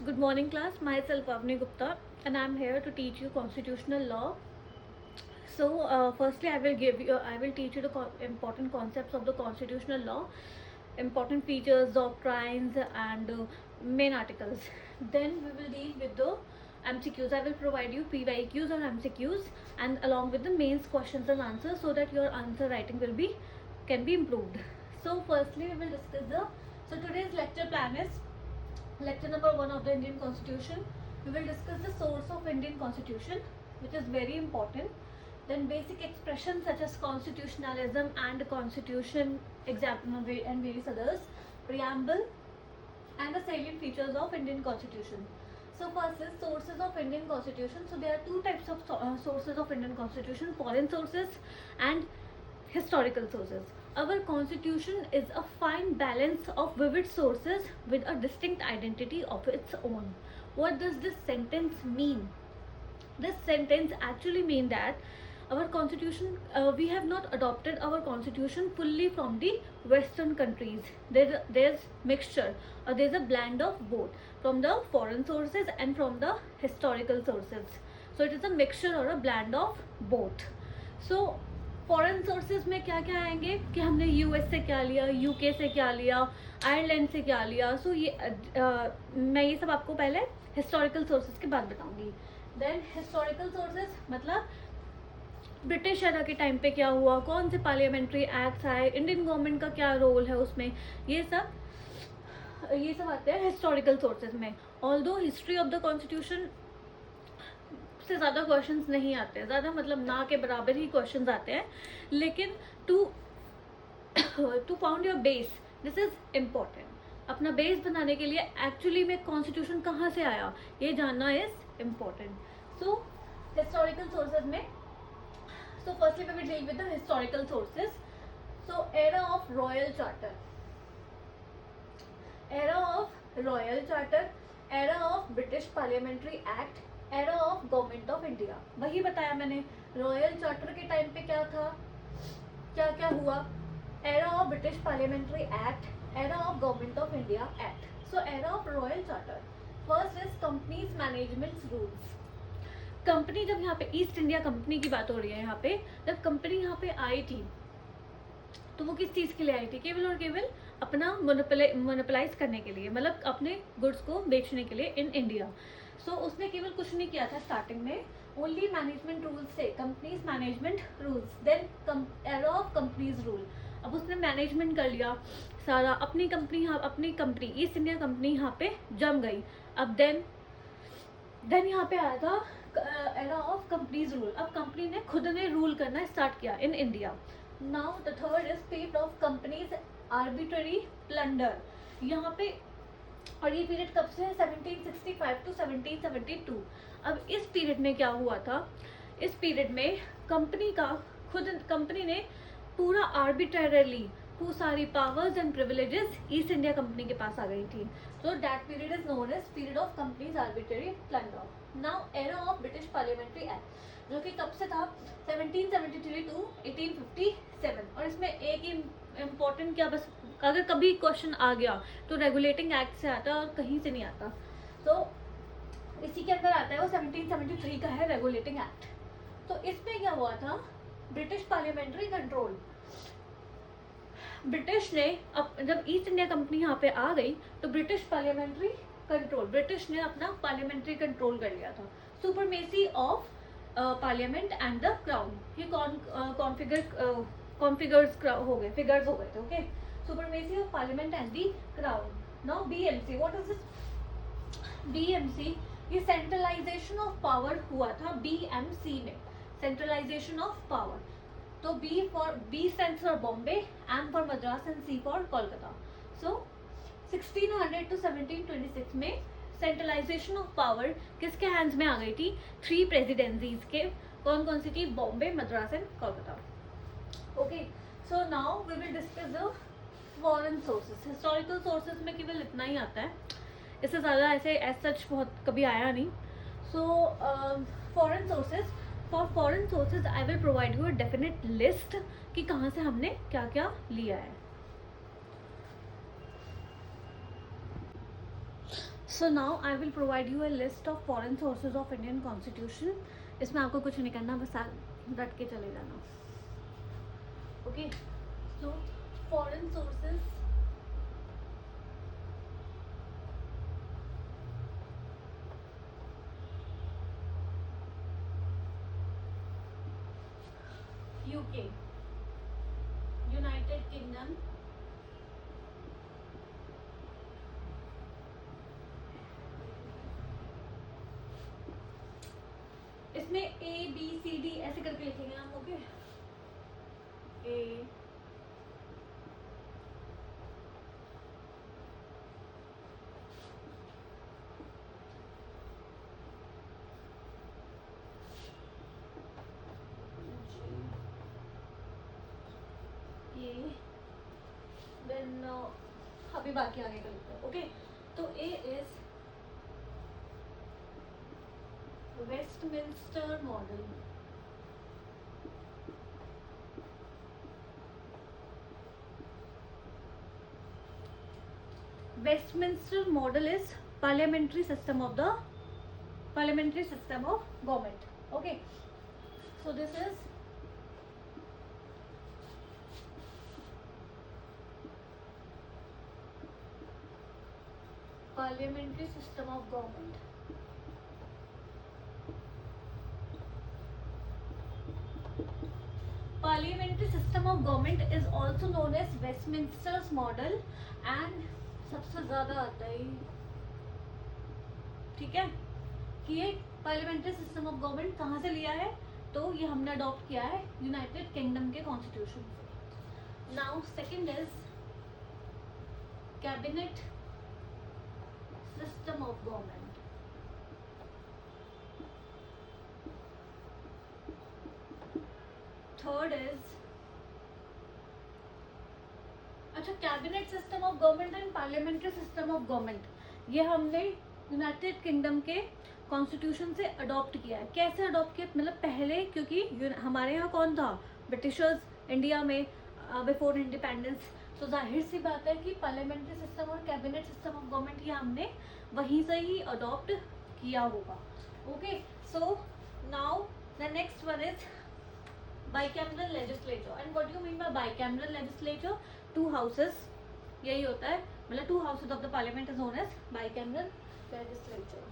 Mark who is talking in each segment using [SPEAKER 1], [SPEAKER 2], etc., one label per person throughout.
[SPEAKER 1] Good morning, class. Myself Avni Gupta, and I'm here to teach you constitutional law. So, firstly, I will teach you the important concepts of the constitutional law, important features, doctrines, and main articles. Then we will deal with the MCQs. I will provide you PYQs or MCQs, and along with the mains questions and answers, so that your answer writing can be improved. So, firstly, we will discuss the. So today's lecture plan is lecture number 1 of the Indian Constitution. We will discuss the source of Indian Constitution, which is very important. Then basic expressions such as constitutionalism and constitution example and various others, preamble, and the salient features of Indian Constitution. So first is sources of Indian Constitution. So there are two types of sources of Indian Constitution: foreign sources and historical sources. Our constitution is a fine balance of vivid sources with a distinct identity of its own. What does this sentence mean? This sentence actually means that our constitution, we have not adopted our constitution fully from the western countries. There's mixture, or there's a blend of both, from the foreign sources and from the historical sources. So it is a mixture or a blend of both. So foreign sources में क्या क्या आएंगे कि हमने US से क्या लिया, UK से क्या लिया, आयरलैंड से क्या लिया. सो मैं ये सब आपको पहले हिस्टोरिकल सोर्सेज के बाद बताऊंगी. देन हिस्टोरिकल सोर्सेज मतलब ब्रिटिश एरा के टाइम पे क्या हुआ, कौन से पार्लियामेंट्री एक्ट्स आए, इंडियन गवर्नमेंट का क्या रोल है उसमें, ये सब आते हैं हिस्टोरिकल सोर्सेज में. Although history of the constitution से ज़्यादा क्वेश्चंस नहीं आते हैं, ज़्यादा मतलब ना के बराबर ही क्वेश्चंस आते हैं, लेकिन to found your base this is important. अपना बेस बनाने के लिए एक्चुअली में कॉन्स्टिट्यूशन कहाँ से आया ये जानना is important. So historical sources में, so firstly we will deal with the historical sources. So era of royal charter, era of British parliamentary act, era of government of India. वही बताया मैंने, रॉयल चार्टर के time पे क्या था, क्या क्या हुआ, era of British parliamentary act, era of government of India act. So era of royal charter. First is companies management rules. Company, जब यहाँ पे ईस्ट इंडिया कंपनी की बात हो रही है, यहाँ पे जब कंपनी यहाँ पे आई थी तो वो किस चीज़ के लिए आई थी? केवल और केवल अपना मोनोपोलाइज करने के लिए, मतलब अपने गुड्स को बेचने के लिए इन इंडिया. सो उसने केवल कुछ नहीं किया था स्टार्टिंग में, ओनली मैनेजमेंट रूल्स थे, company's management rules. Then era of company's rule. अब उसने मैनेजमेंट कर लिया सारा, अपनी कंपनी ईस्ट इंडिया कंपनी यहाँ पे जम गई. अब देन यहाँ पे आया था एरा ऑफ कंपनीज रूल. अब कंपनी ने खुद ने रूल करना स्टार्ट किया in India. Now the third is period of company's arbitrary plunder. यहाँ पे, और ये पीरियड कब से है? 1765 टू 1772. अब इस पीरियड में क्या हुआ था? इस पीरियड में कंपनी ने पूरा आर्बिट्रेरली सारी powers and privileges East India Company के पास आ गई थी. So that period is known as period of company's arbitrary plunder. Now era of British parliamentary act, जो कि कब से था? 1773 टू 1857. और इसमें एक ही इम्पोर्टेंट, क्या बस अगर कभी क्वेश्चन आ गया तो रेगुलेटिंग एक्ट से आता है और कहीं से नहीं आता. तो इसी के अंदर आता है, वो 1773 का है रेगुलेटिंग एक्ट. तो इसमें क्या हुआ था? British parliamentary control. ब्रिटिश ने जब ईस्ट इंडिया कंपनी यहाँ पे आ गई तो ब्रिटिश ने अपना पार्लियामेंट्री कंट्रोल कर लिया था. Supremacy of parliament and the crown. ये फिगर्स हो गए थे. Okay, supremacy of parliament and the crown. Now BMC, what is this? BMC, ये सेंट्रलाइजेशन ऑफ पावर हुआ था बीएमसी में, सेंट्रलाइजेशन ऑफ पावर. तो B stands for Bombay, M for Madras and C for Kolkata. So 1600 to 1726 में centralisation of power किसके hands में आ गई थी? 3 प्रेसिडेंसीज के. कौन कौन सी थी? Bombay, Madras and Kolkata. Okay, so now we will discuss the foreign sources. Historical sources में केवल इतना ही आता है, इससे ज़्यादा ऐसे एज सच बहुत कभी आया नहीं. So foreign sources, for foreign sources I will provide you a definite list कि कहाँ से हमने क्या क्या लिया है. So now I will provide you a list of foreign sources of Indian Constitution. इसमें आपको कुछ नहीं करना, बस रट के चले जाना. Okay. So foreign sources. UK, United Kingdom, इसमें A B C D ऐसे करके लिखेंगे हम. ओके, A देन अभी बाकी आगे का लिखते हैं. ओके, तो A is Westminster model. Westminster model is parliamentary system of government. Okay, so this is parliamentary system of government. Parliamentary system of government is also known as Westminster's model and सबसे ज्यादा आता है, ठीक है, कि ये parliamentary system of government कहाँ से लिया है, तो ये हमने अडॉप्ट किया है यूनाइटेड किंगडम के कॉन्स्टिट्यूशन से. Now second is cabinet system of government. Third is, अच्छा, cabinet system of government and parliamentary system of government ये हमने यूनाइटेड किंगडम के कॉन्स्टिट्यूशन से अडॉप्ट किया है. कैसे अडॉप्ट किया, मतलब पहले, क्योंकि हमारे यहाँ कौन था, ब्रिटिशर्स इंडिया में बिफोर इंडिपेंडेंस, तो जाहिर सी बात है कि पार्लियामेंट्री सिस्टम और कैबिनेट सिस्टम ऑफ गवर्नमेंट ये हमने वहीं से ही अडॉप्ट किया होगा. Okay, so now the next one is bicameral legislature. And what do you mean by bicameral legislature? Two houses, यही होता है, मतलब two houses of the parliament is known as bicameral legislature.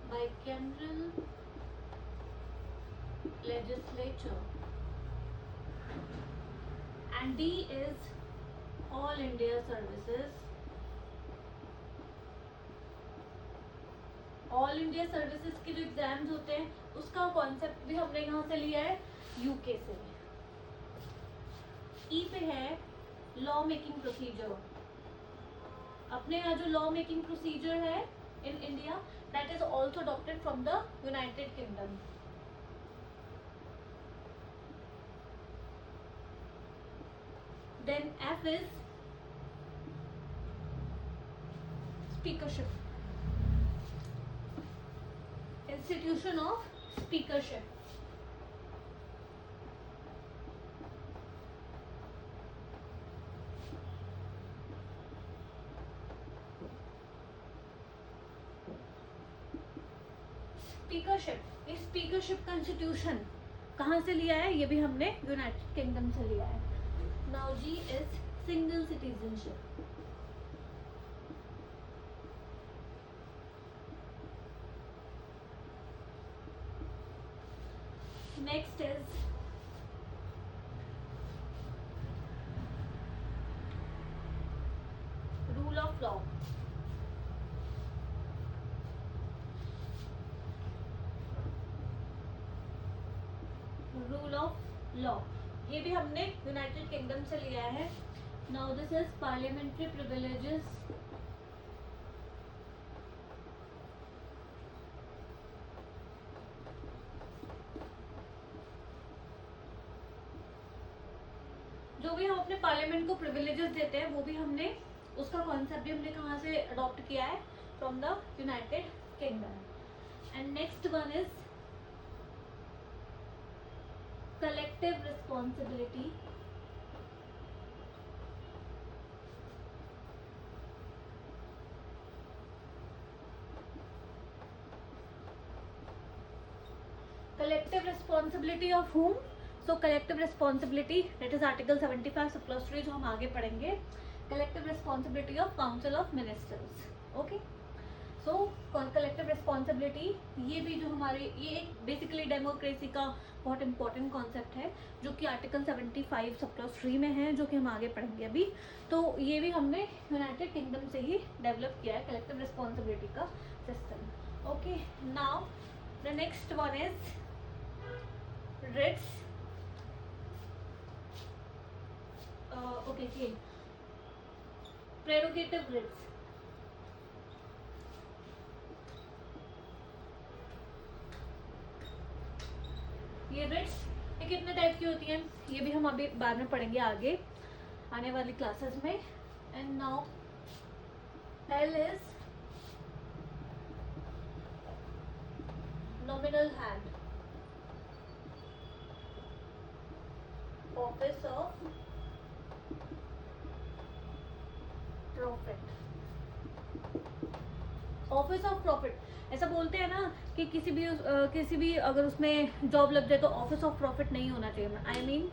[SPEAKER 1] Bicameral legislature. And D is all India services. All India services के जो exams होते हैं उसका concept भी हमने यहाँ से लिया है, यूके से. ई पे है लॉ मेकिंग प्रोसीजर. अपने यहाँ जो लॉ मेकिंग प्रोसीजर है in India, that is also adopted from the United Kingdom. Then F is speakership. Institution of speakership. Speakership, ये स्पीकरशिप का इंस्टीट्यूशन कहाँ से लिया है, ये भी हमने यूनाइटेड किंगडम से लिया है. Now G is single citizenship. Next is rule of law. Rule of law ये भी हमने यूनाइटेड किंगडम से लिया है. Now this is parliamentary privileges. जो भी हम अपने पार्लियामेंट को प्रिविलेजेस देते हैं वो भी हमने, उसका कॉन्सेप्ट भी हमने कहाँ से अडॉप्ट किया है, from the United kingdom. And next one is collective responsibility. collective responsibility of whom? So collective responsibility, that is article 75 sub clause 3 जो हम आगे पढ़ेंगे. Collective responsibility of council of ministers. Okay. So collective responsibility, ये भी जो हमारे, ये एक बेसिकली डेमोक्रेसी का बहुत इंपॉर्टेंट कॉन्सेप्ट है जो कि आर्टिकल 75 सब क्लॉज 3 में है, जो कि हम आगे पढ़ेंगे अभी. तो ये भी हमने यूनाइटेड किंगडम से ही डेवलप किया है कलेक्टिव रिस्पॉन्सिबिलिटी का सिस्टम. Okay, now the next one is writs. Okay, prerogative writs. ये रिट्स ये कितने टाइप की होती हैं, ये भी हम अभी बाद में पढ़ेंगे आगे आने वाली क्लासेस में. And now L is nominal hand, office of profit. Office of profit ऐसा बोलते हैं ना कि किसी भी अगर उसमें जॉब लग जाए तो ऑफिस ऑफ प्रॉफिट नहीं होना चाहिए. आई मीन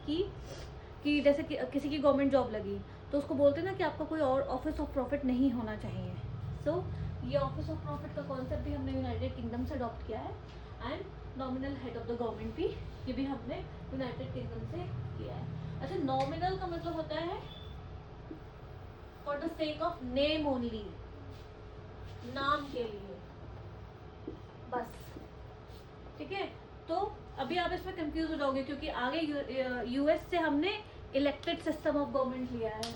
[SPEAKER 1] कि जैसे कि किसी की गवर्नमेंट जॉब लगी तो उसको बोलते हैं ना कि आपका कोई और ऑफिस ऑफ प्रॉफिट नहीं होना चाहिए. सो ये ऑफिस ऑफ प्रॉफिट का कॉन्सेप्ट भी हमने यूनाइटेड किंगडम से अडॉप्ट किया है. And nominal head of the government भी, ये भी हमने यूनाइटेड किंगडम से किया है. अच्छा, नॉमिनल का मतलब होता है for the sake of name only, नाम के लिए बस. ठीक है, तो अभी आप इसमें कंफ्यूज हो जाओगे क्योंकि आगे यूएस से हमने इलेक्टेड सिस्टम ऑफ गवर्नमेंट लिया है.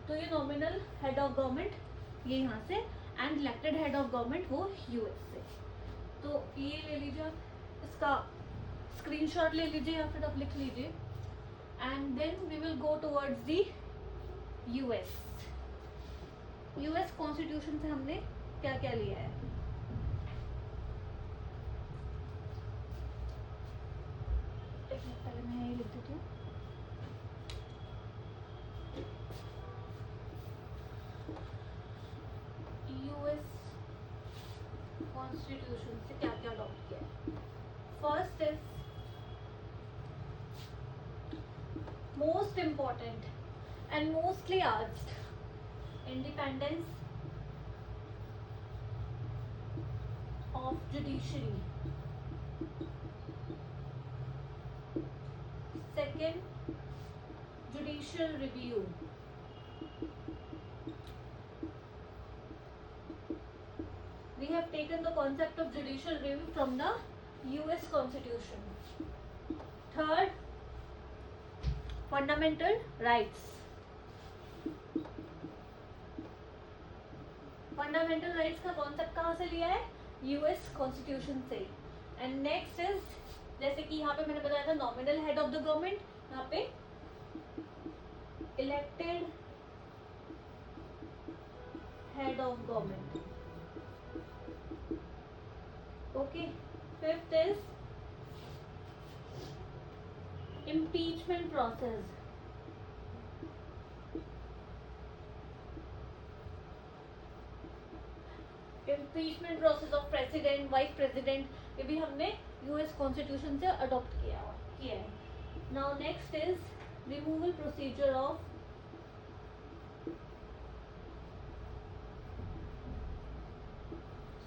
[SPEAKER 1] तो ये नॉमिनल हेड ऑफ गवर्नमेंट ये यहाँ से, and elected head of government वो यूएस से. तो ये ले लीजिए आप, इसका स्क्रीनशॉट ले लीजिए या फिर आप लिख लीजिए. And then we will go towards the US. US constitution से हमने क्या क्या लिया है. पहले मैं ये लिख देती हूँ. यूएस कॉन्स्टिट्यूशन से क्या क्या अडॉप्ट किया है. First is most important and mostly asked, independence of judiciary. Second, judicial review. We have taken the concept of judicial review from the US Constitution. Third, fundamental rights. Fundamental rights का concept कहाँ से लिया है, US constitution से. And next is, जैसे कि यहाँ पे मैंने बताया था nominal head of the government, यहाँ पे elected head of government. Okay, fifth is impeachment process. Impeachment process of president, vice president, ये भी हमने यूएस कॉन्स्टिट्यूशन से अडॉप्ट किया है. Now next is removal procedure of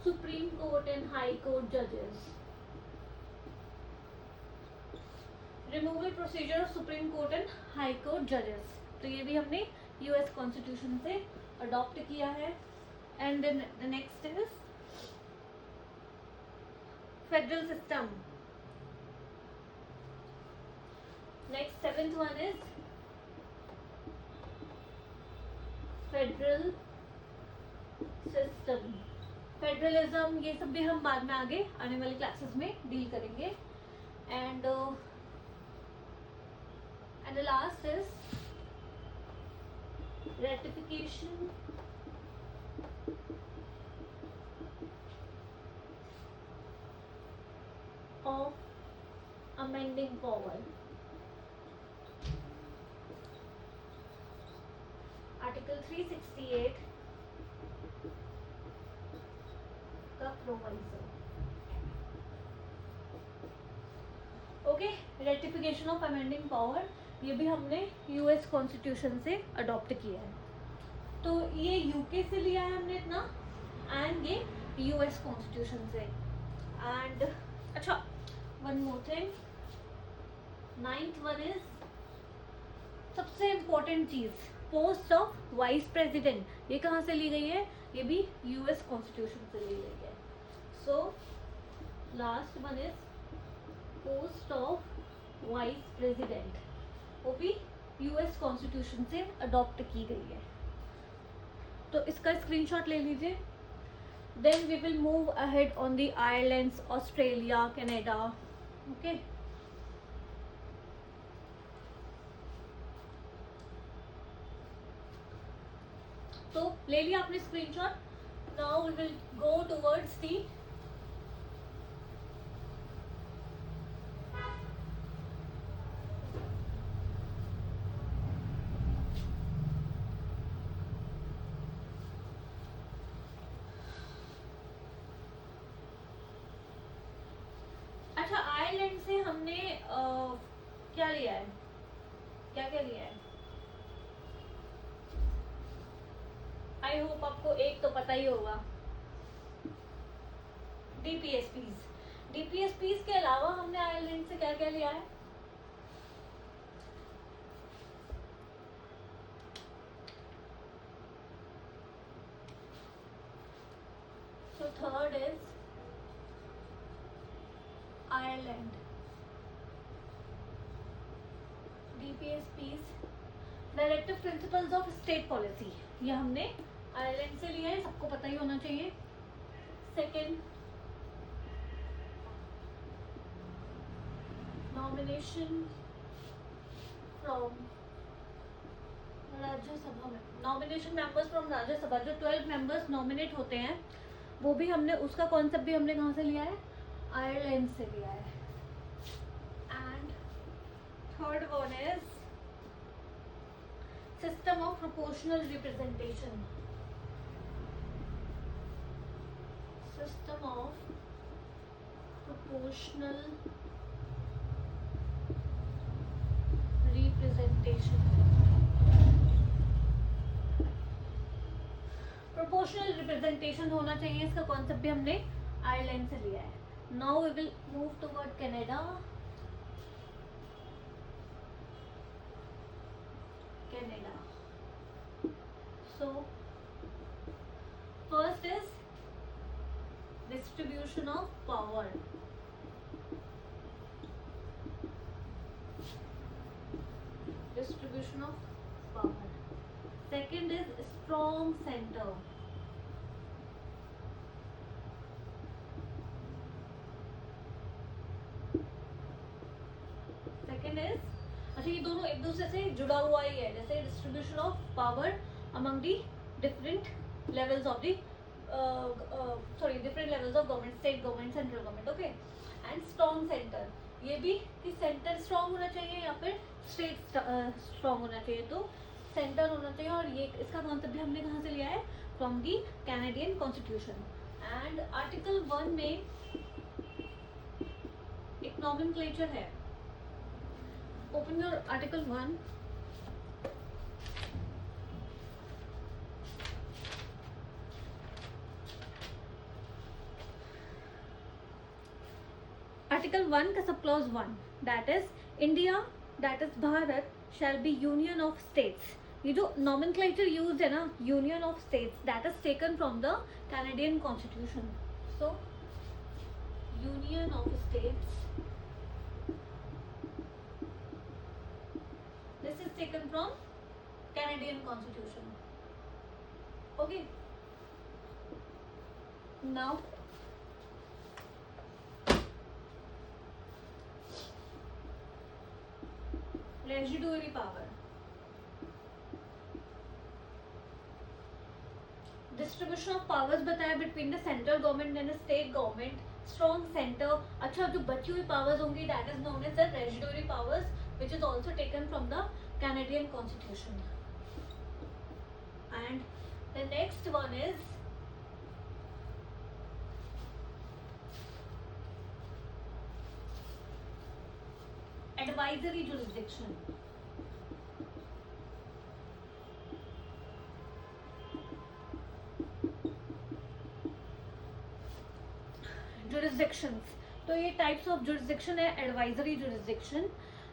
[SPEAKER 1] supreme court and high court जजेस. Removal procedure of supreme court and high court जजेस, तो ये भी हमने यूएस कॉन्स्टिट्यूशन से अडॉप्ट किया है. And then the next is federal system. Next, seventh one is federal system. Federalism, ये सब भी हम बाद में आगे आने वाली क्लासेस में डील करेंगे. And the last is ratification of amending power. Article 368 का प्रोवाइजर. Okay, ratification of amending power, ये भी हमने यूएस कॉन्स्टिट्यूशन से अडॉप्ट किया है। तो ये यूके से लिया है हमने इतना, एंड ये यूएस कॉन्स्टिट्यूशन से। एंड अच्छा, one more thing, 9th one is सबसे इम्पोर्टेंट चीज, पोस्ट ऑफ वाइस प्रेसिडेंट। ये कहाँ से ली गई है? ये भी यूएस कॉन्स्टिट्यूशन से ली गई है। So last one is post of vice president, वो भी यूएस कॉन्स्टिट्यूशन से अडॉप्ट की गई है। तो इसका स्क्रीनशॉट ले लीजिए। Then we will move ahead on the Irelands, Australia, Canada. Okay, तो ले लिया आपने screenshot. Now we will go towards the Ireland से हमने क्या लिया है, क्या क्या लिया है? आई होप आपको एक तो पता ही होगा, डीपीएसपीज। डीपीएसपीज के अलावा हमने आयरलैंड से क्या क्या लिया है? So third is Ireland, DPSPs, directive principles of state policy, ये हमने आयरलैंड से लिया है, सबको पता ही होना चाहिए। सेकेंड, नॉमिनेशन फ्रॉम राज्यसभा में, नॉमिनेशन मेंबर्स फ्रॉम राज्यसभा, जो 12 मेंबर्स नॉमिनेट होते हैं, वो भी हमने, उसका कॉन्सेप्ट भी हमने कहाँ से लिया है? आयरलैंड से लिया है। And third one is system of proportional representation, system of proportional representation, proportional representation होना चाहिए, इसका कॉन्सेप्ट भी हमने आयरलैंड से लिया है। Now we will move toward Canada. Canada, so first is distribution of power, distribution of power. Second is strong center. Second is, अच्छा ये दोनों एक दूसरे से जुड़ा हुआ ही है, जैसे distribution of power among the different levels of the different levels of government, state government, central government, okay. And strong center, ये भी कि सेंटर स्ट्रांग होना चाहिए या फिर स्टेट स्ट्रांग होना चाहिए, तो सेंटर होना चाहिए। और ये इसका कॉन्सेप्ट भी हमने कहाँ से लिया है? From the Canadian constitution. And article 1 में एक नॉमेनक्लेचर है, ओपन योर आर्टिकल 1। आर्टिकल 1 का sub clause 1, that is India, that is Bharat shall be union of states. ये जो नॉमेनक्लेचर यूज्ड है ना, union of states, that is taken from the Canadian constitution. So union of states, this is taken from Canadian Constitution. Okay. Now residuary power, distribution of powers बताया between the central government and the state government, strong center। अच्छा, जो बची हुई powers होंगी, that is known as the residuary powers, which is also taken from the Canadian Constitution. And the next one is advisory jurisdiction. Jurisdictions, तो ये types of jurisdiction है. Advisory jurisdiction,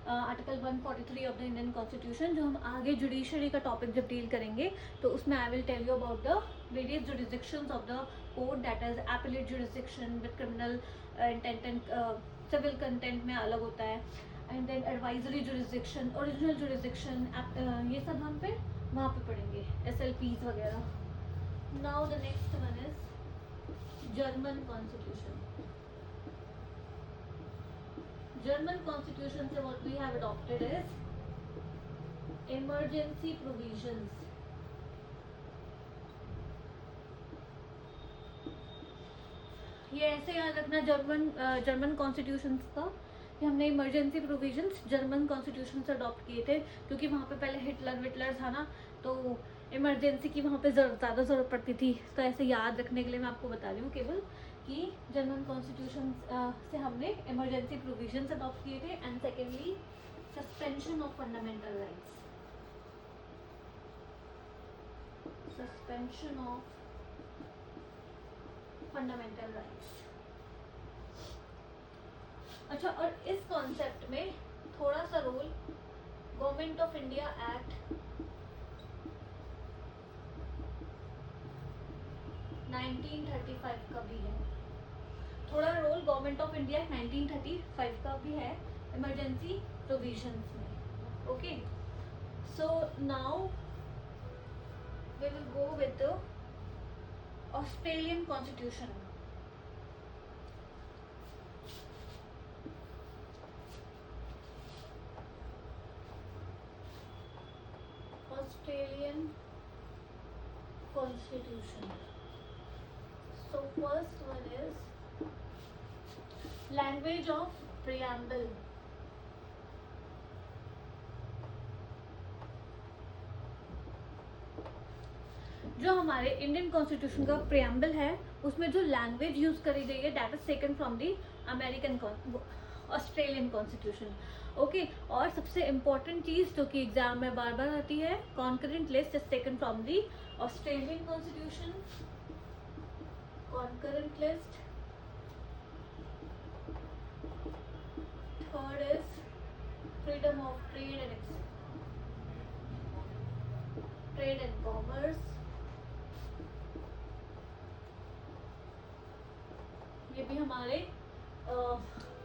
[SPEAKER 1] article 143 of the Indian constitution. जो हम आगे judiciary का topic जब deal करेंगे तो उसमें I will tell you about the various jurisdictions of the court, that is appellate jurisdiction with criminal intent and civil content में अलग होता है. And then advisory jurisdiction, original jurisdiction, ये सब हम फिर वहाँ पे पढ़ेंगे, SLPs वगैरह. Now the next one is German constitution. German constitution से what we have adopted is emergency provisions. ये ऐसे याद रखना जर्मन कॉन्स्टिट्यूशन का कि हमने इमरजेंसी प्रोविजंस जर्मन कॉन्स्टिट्यूशन से अडॉप्ट किए थे, क्योंकि वहाँ पे पहले हिटलर था ना, तो इमरजेंसी की वहाँ पे ज़्यादा ज़रूरत पड़ती थी. तो ऐसे याद रखने के लिए मैं आपको बता रही हूँ केवल कि जर्मन कॉन्स्टिट्यूशन से हमने इमरजेंसी प्रोविजंस अडॉप्ट किए थे. And secondly suspension of fundamental rights. Suspension of fundamental rights. अच्छा, और इस कॉन्सेप्ट में थोड़ा सा role government of India act 1935 का भी है. थोड़ा रोल गवर्नमेंट ऑफ इंडिया 1935 का भी है इमरजेंसी प्रोविजंस में. Okay, so now we will go with the Australian constitution. Australian Constitution. So first one is language of preamble. जो हमारे इंडियन कॉन्स्टिट्यूशन का प्रियम्बल है उसमें जो लैंग्वेज यूज करी गई है that is taken from the American Australian constitution. Okay, और सबसे इम्पोर्टेंट चीज जो कि एग्जाम में बार बार आती है, concurrent list is taken from the Australian constitution. Concurrent list. Third is freedom of trade and commerce. ये भी हमारे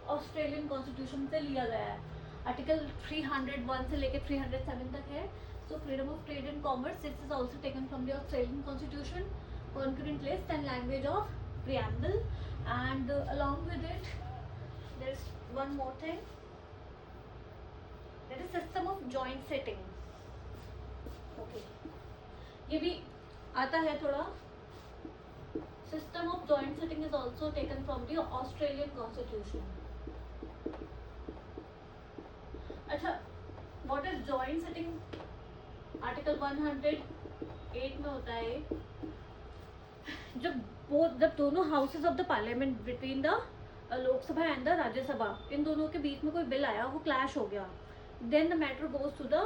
[SPEAKER 1] ऑस्ट्रेलियन कॉन्स्टिट्यूशन से लिया गया है. आर्टिकल 301 से लेके 307 तक है. So freedom of trade and commerce, this is also taken from the Australian constitution. Concurrent list and language of preamble, and along with it there is one more thing, that is system of joint sitting. Okay, ये भी आता है थोड़ा. System of joint sitting is also taken from the Australian Constitution. अच्छा, what is joint sitting? Article 108 में होता है जब दोनों houses of the parliament between the Lok Sabha and the Rajya Sabha, इन दोनों के बीच में कोई बिल आया, वो क्लैश हो गया, then the matter goes to the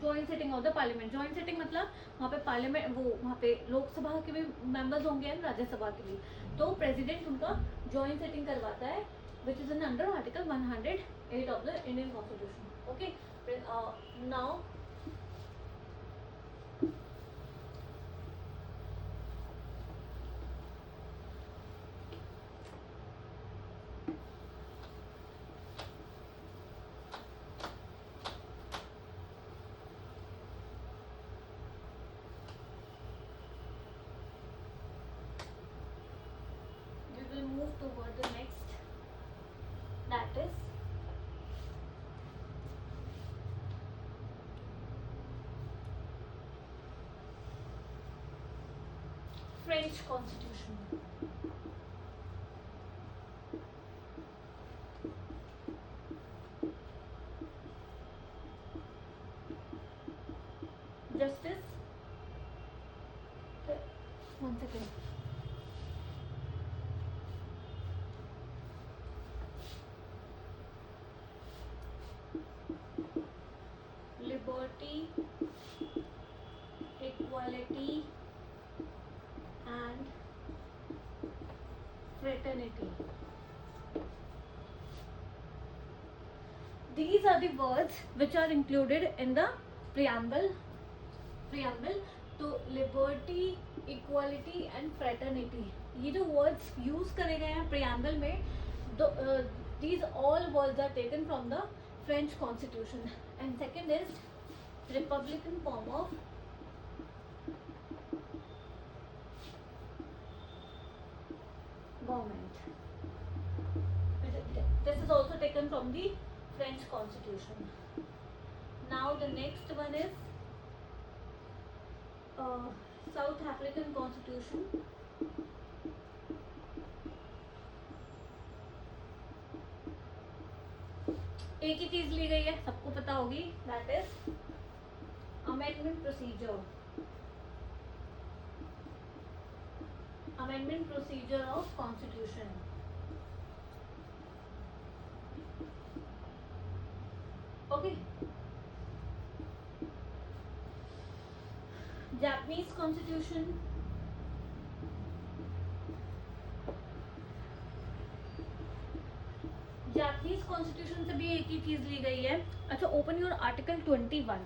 [SPEAKER 1] joint sitting of the parliament. Joint sitting मतलब वहाँ पे पार्लियामेंट, वो वहाँ पे लोकसभा के भी मेंबर्स होंगे एंड राज्यसभा के भी, तो प्रेसिडेंट उनका जॉइंट सिटिंग करवाता है, which is in under article 108 of the Indian constitution. Okay, now move toward the next, that is French Constitution. Justice, one second. fraternity. These are the words which are included in the preamble to liberty, equality and fraternity. ये जो words use करे गए हैं preamble में, these all words are taken from the French Constitution. And second is republican form of government. This is also taken from the French Constitution. Now the next one is South African Constitution. एक ही चीज ली गई है, सबको पता होगी, that is amendment procedure. Amendment procedure of constitution. Okay. Japanese constitution. Japanese constitution से भी एक ही चीज ली गई है. अच्छा, open your article 21.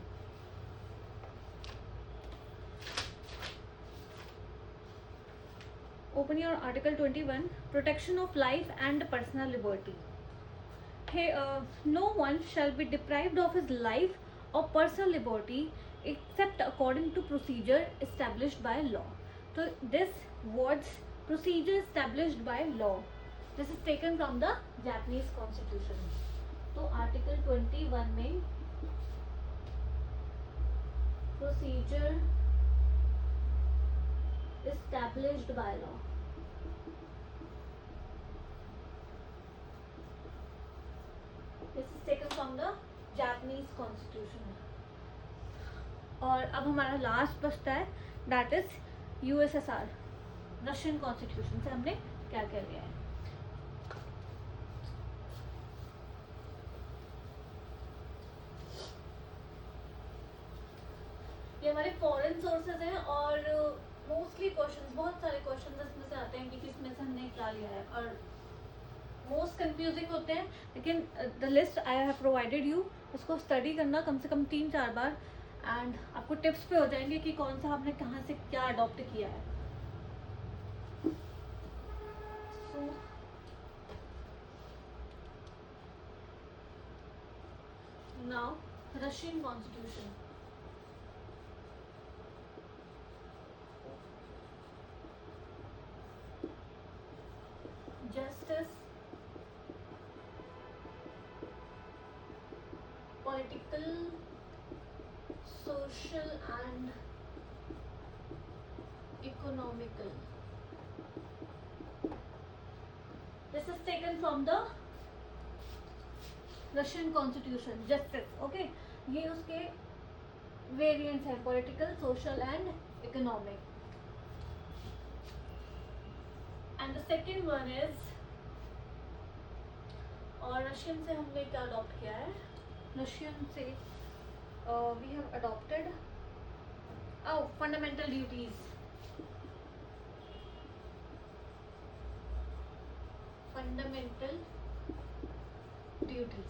[SPEAKER 1] Open your article 21, protection of life and personal liberty. Hey, no one shall be deprived of his life or personal liberty except according to procedure established by law. So this words procedure established by law, this is taken from the Japanese Constitution. So article 21 में procedure established by law. This is taken from the Japanese Constitution. और अब हमारा last बचता है, that is USSR, Russian constitution से हमने क्या क्या लिया है. ये हमारे फॉरेन सोर्सेज हैं और मोस्टली क्वेश्चंस, बहुत सारे क्वेश्चंस इसमें से आते हैं कि किसमें से हमने क्या लिया है और मोस्ट कंफ्यूजिंग होते हैं. लेकिन the list I have provided you, इसको स्टडी करना कम से कम 3-4 बार एंड आपको टिप्स पे हो जाएंगे कि कौन सा आपने कहाँ से क्या अडॉप्ट किया है. Now Russian constitution. justice, political, social and economical. This is taken from the Russian Constitution. Justice, okay. ये उसके वेरिएंट्स हैं, political, social and economic. And the second one is, और रशियन से हमने क्या अडॉप्ट किया है, रशियन से we have adopted fundamental duties. Fundamental duties.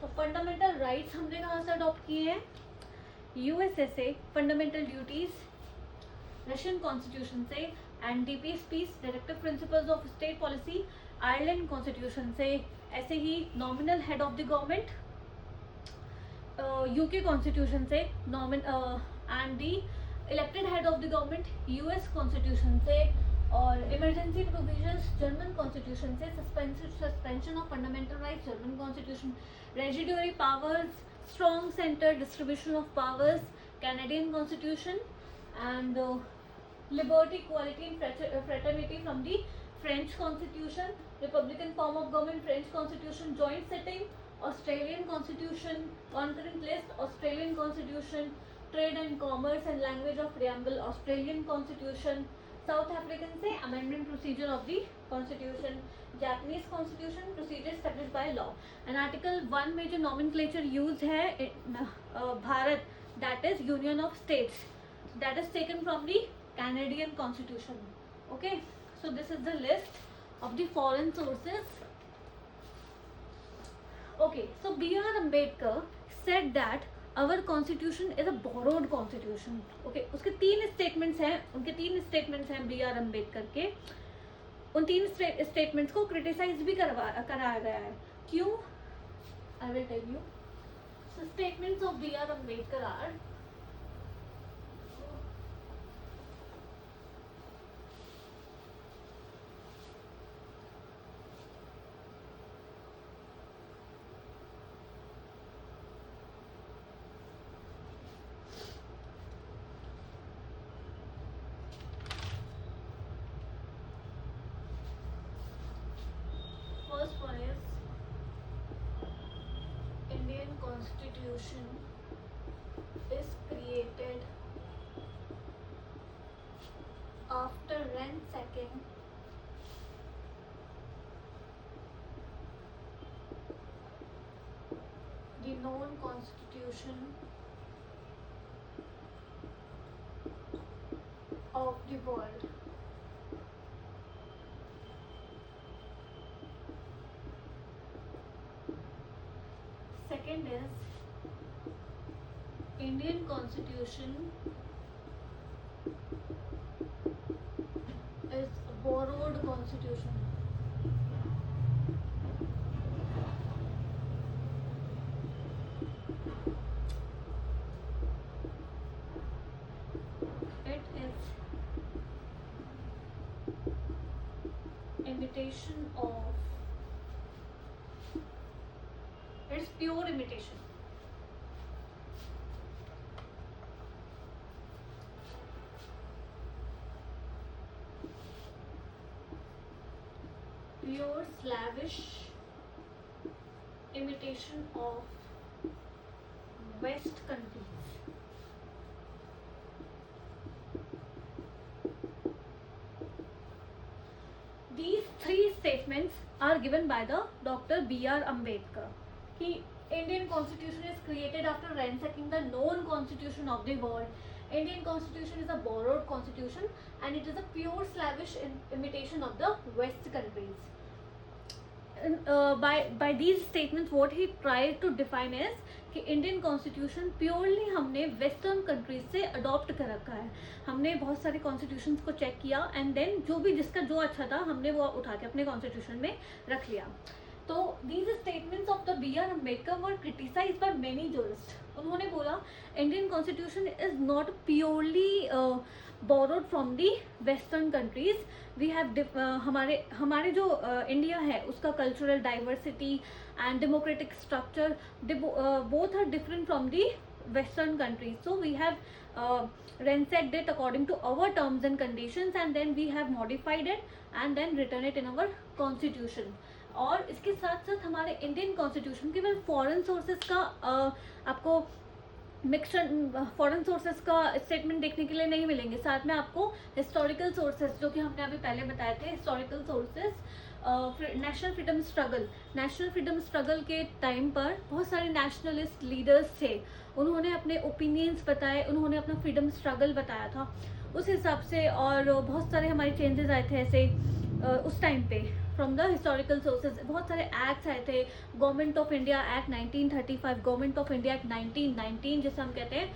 [SPEAKER 1] तो फंडामेंटल राइट्स हमने कहाँ से अडॉप्ट किए हैं, USSA fundamental duties, Russian constitution से, and DPSP's directive principles of state policy, Ireland constitution से, ऐसे ही nominal head of the government, UK constitution से, and the elected head of the government US constitution से, और emergency provisions German constitution से, suspension of fundamental rights German constitution, residuary powers, strong centre distribution of powers Canadian constitution, and liberty, equality and fraternity from the French Constitution, republican form of government French Constitution, joint setting Australian Constitution, concurrent list Australian Constitution, trade and commerce and language of preamble Australian Constitution, South African से amendment procedure of the Constitution, Japanese Constitution procedure established by law, and article 1 में जो nomenclature use है Bharat, that is Union of States, that is taken from the Canadian Constitution. Okay, so this is the list of the foreign sources. Okay, so B.R. Ambedkar said that our constitution is a borrowed constitution. Okay, उसके 3 statements हैं, उनके 3 statements हैं B.R. Ambedkar के. उन 3 statements को criticize भी कराया गया है. क्यों? I will tell you. So statements of B.R. Ambedkar are: first one is Indian Constitution is created after ransacking the known constitution of the world. Second is Indian Constitution is a borrowed constitution. It is imitation of, it's pure imitation. Pure slavish imitation of West countries. These 3 statements are given by the Dr. B.R. Ambedkar. कि Indian Constitution is created after ransacking the known constitution of the world. Indian Constitution is a borrowed constitution and it is a pure slavish imitation of the West countries. By these statements what he tried to define is कि Indian constitution purely हमने western countries से adopt कर रखा है. हमने बहुत सारे constitutions को चेक किया एंड देन जो भी जिसका जो अच्छा था हमने वो उठा के अपने कॉन्स्टिट्यूशन में रख लिया. तो these statements of the B.R. Ambedkar were criticised by many jurist. उन्होंने बोला Indian constitution is not purely borrowed from the western countries. We have हमारे जो इंडिया है उसका cultural diversity and democratic structure both are different from the western countries. So we have ransacked it according to our terms and conditions and then we have modified it and then written it in our constitution. और इसके साथ साथ हमारे Indian constitution केवल foreign sources का आपको mixture foreign sources का statement देखने के लिए नहीं मिलेंगे. साथ में आपको हिस्टोरिकल सोर्सेज जो कि हमने अभी पहले बताए थे, historical sources, national freedom struggle के टाइम पर बहुत सारे नेशनलिस्ट लीडर्स थे. उन्होंने अपने ओपिनियंस बताए, उन्होंने अपना फ्रीडम स्ट्रगल बताया था उस हिसाब से. और बहुत सारे हमारे चेंजेस आए थे ऐसे उस टाइम पे फ्रॉम द हिस्टोरिकल सोर्सेज. बहुत सारे एक्ट्स आए थे. Government of India act 1935, government of India act 1919 जिसे हम कहते हैं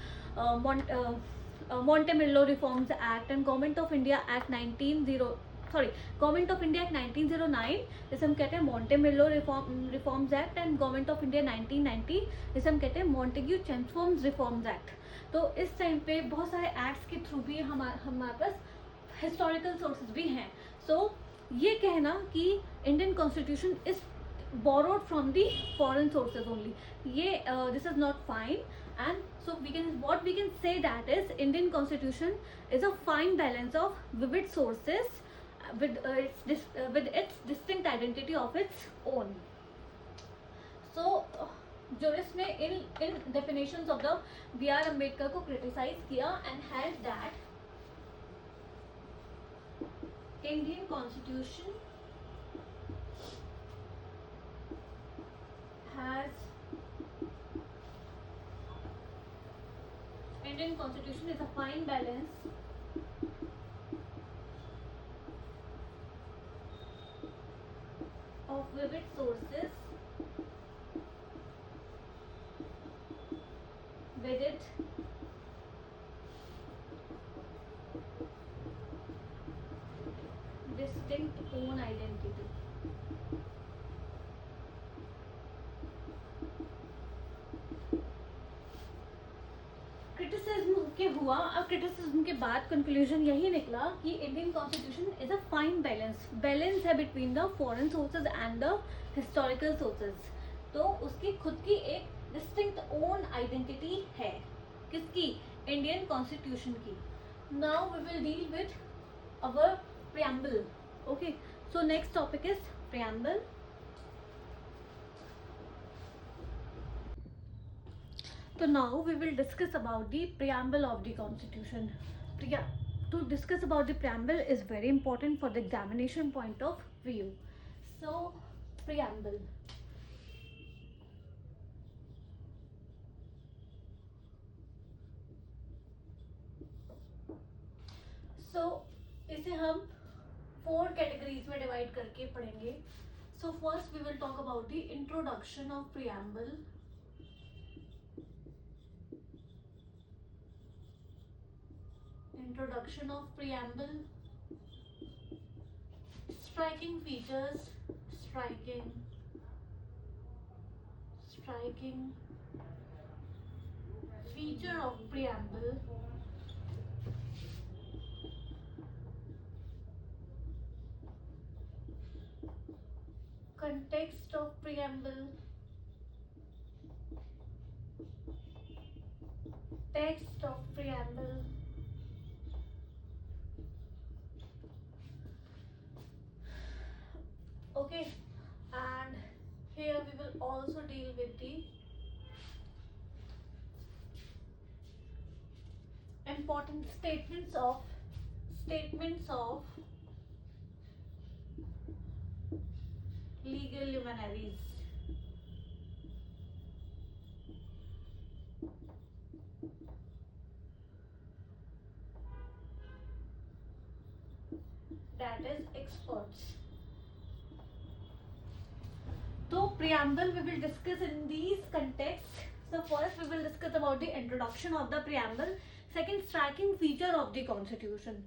[SPEAKER 1] मॉन्टेमिलो reforms act, and government of India act 1909 जिसे हम कहते हैं मॉन्टेमिलो reforms act, and government of India 1990 जिसे हम कहते हैं मॉन्टेग्यू चेम्सफोर्ड रिफॉर्म्स एक्ट. तो इस टाइम पे बहुत सारे एक्ट्स के थ्रू भी हमारे पास हिस्टोरिकल सोर्सेज भी हैं. सो ये कहना कि Indian constitution is borrowed from the foreign sources only, ये this is not fine. And so what we can say that is Indian constitution is a fine balance of vivid sources with its distinct identity of its own. So jurists ने इन definitions of the B.R. Ambedkar को criticize किया and held that Indian constitution is a fine balance distinct own identity. Criticism के हुआ, अब criticism के बाद conclusion यही निकला कि Indian constitution is a fine balance है between the foreign sources and the historical sources. तो उसकी खुद की एक डिस्टिंक्ट ओन आइडेंटिटी है. किसकी? इंडियन कॉन्स्टिट्यूशन की. Now we will deal with our preamble. Okay, so next topic is preamble. So now we will discuss about the preamble of the constitution. To discuss about the preamble is very important for the examination point of view. So preamble. So इसे हम 4 categories में divide करके पढ़ेंगे. So first we will talk about the introduction of preamble. Introduction of preamble. Striking features. Striking feature of preamble. Context of preamble. Text of preamble. Okay, and here we will also deal with the important statements of legal luminaries. That is experts. So preamble we will discuss in these contexts. So first we will discuss about the introduction of the preamble. Second, striking feature of the constitution.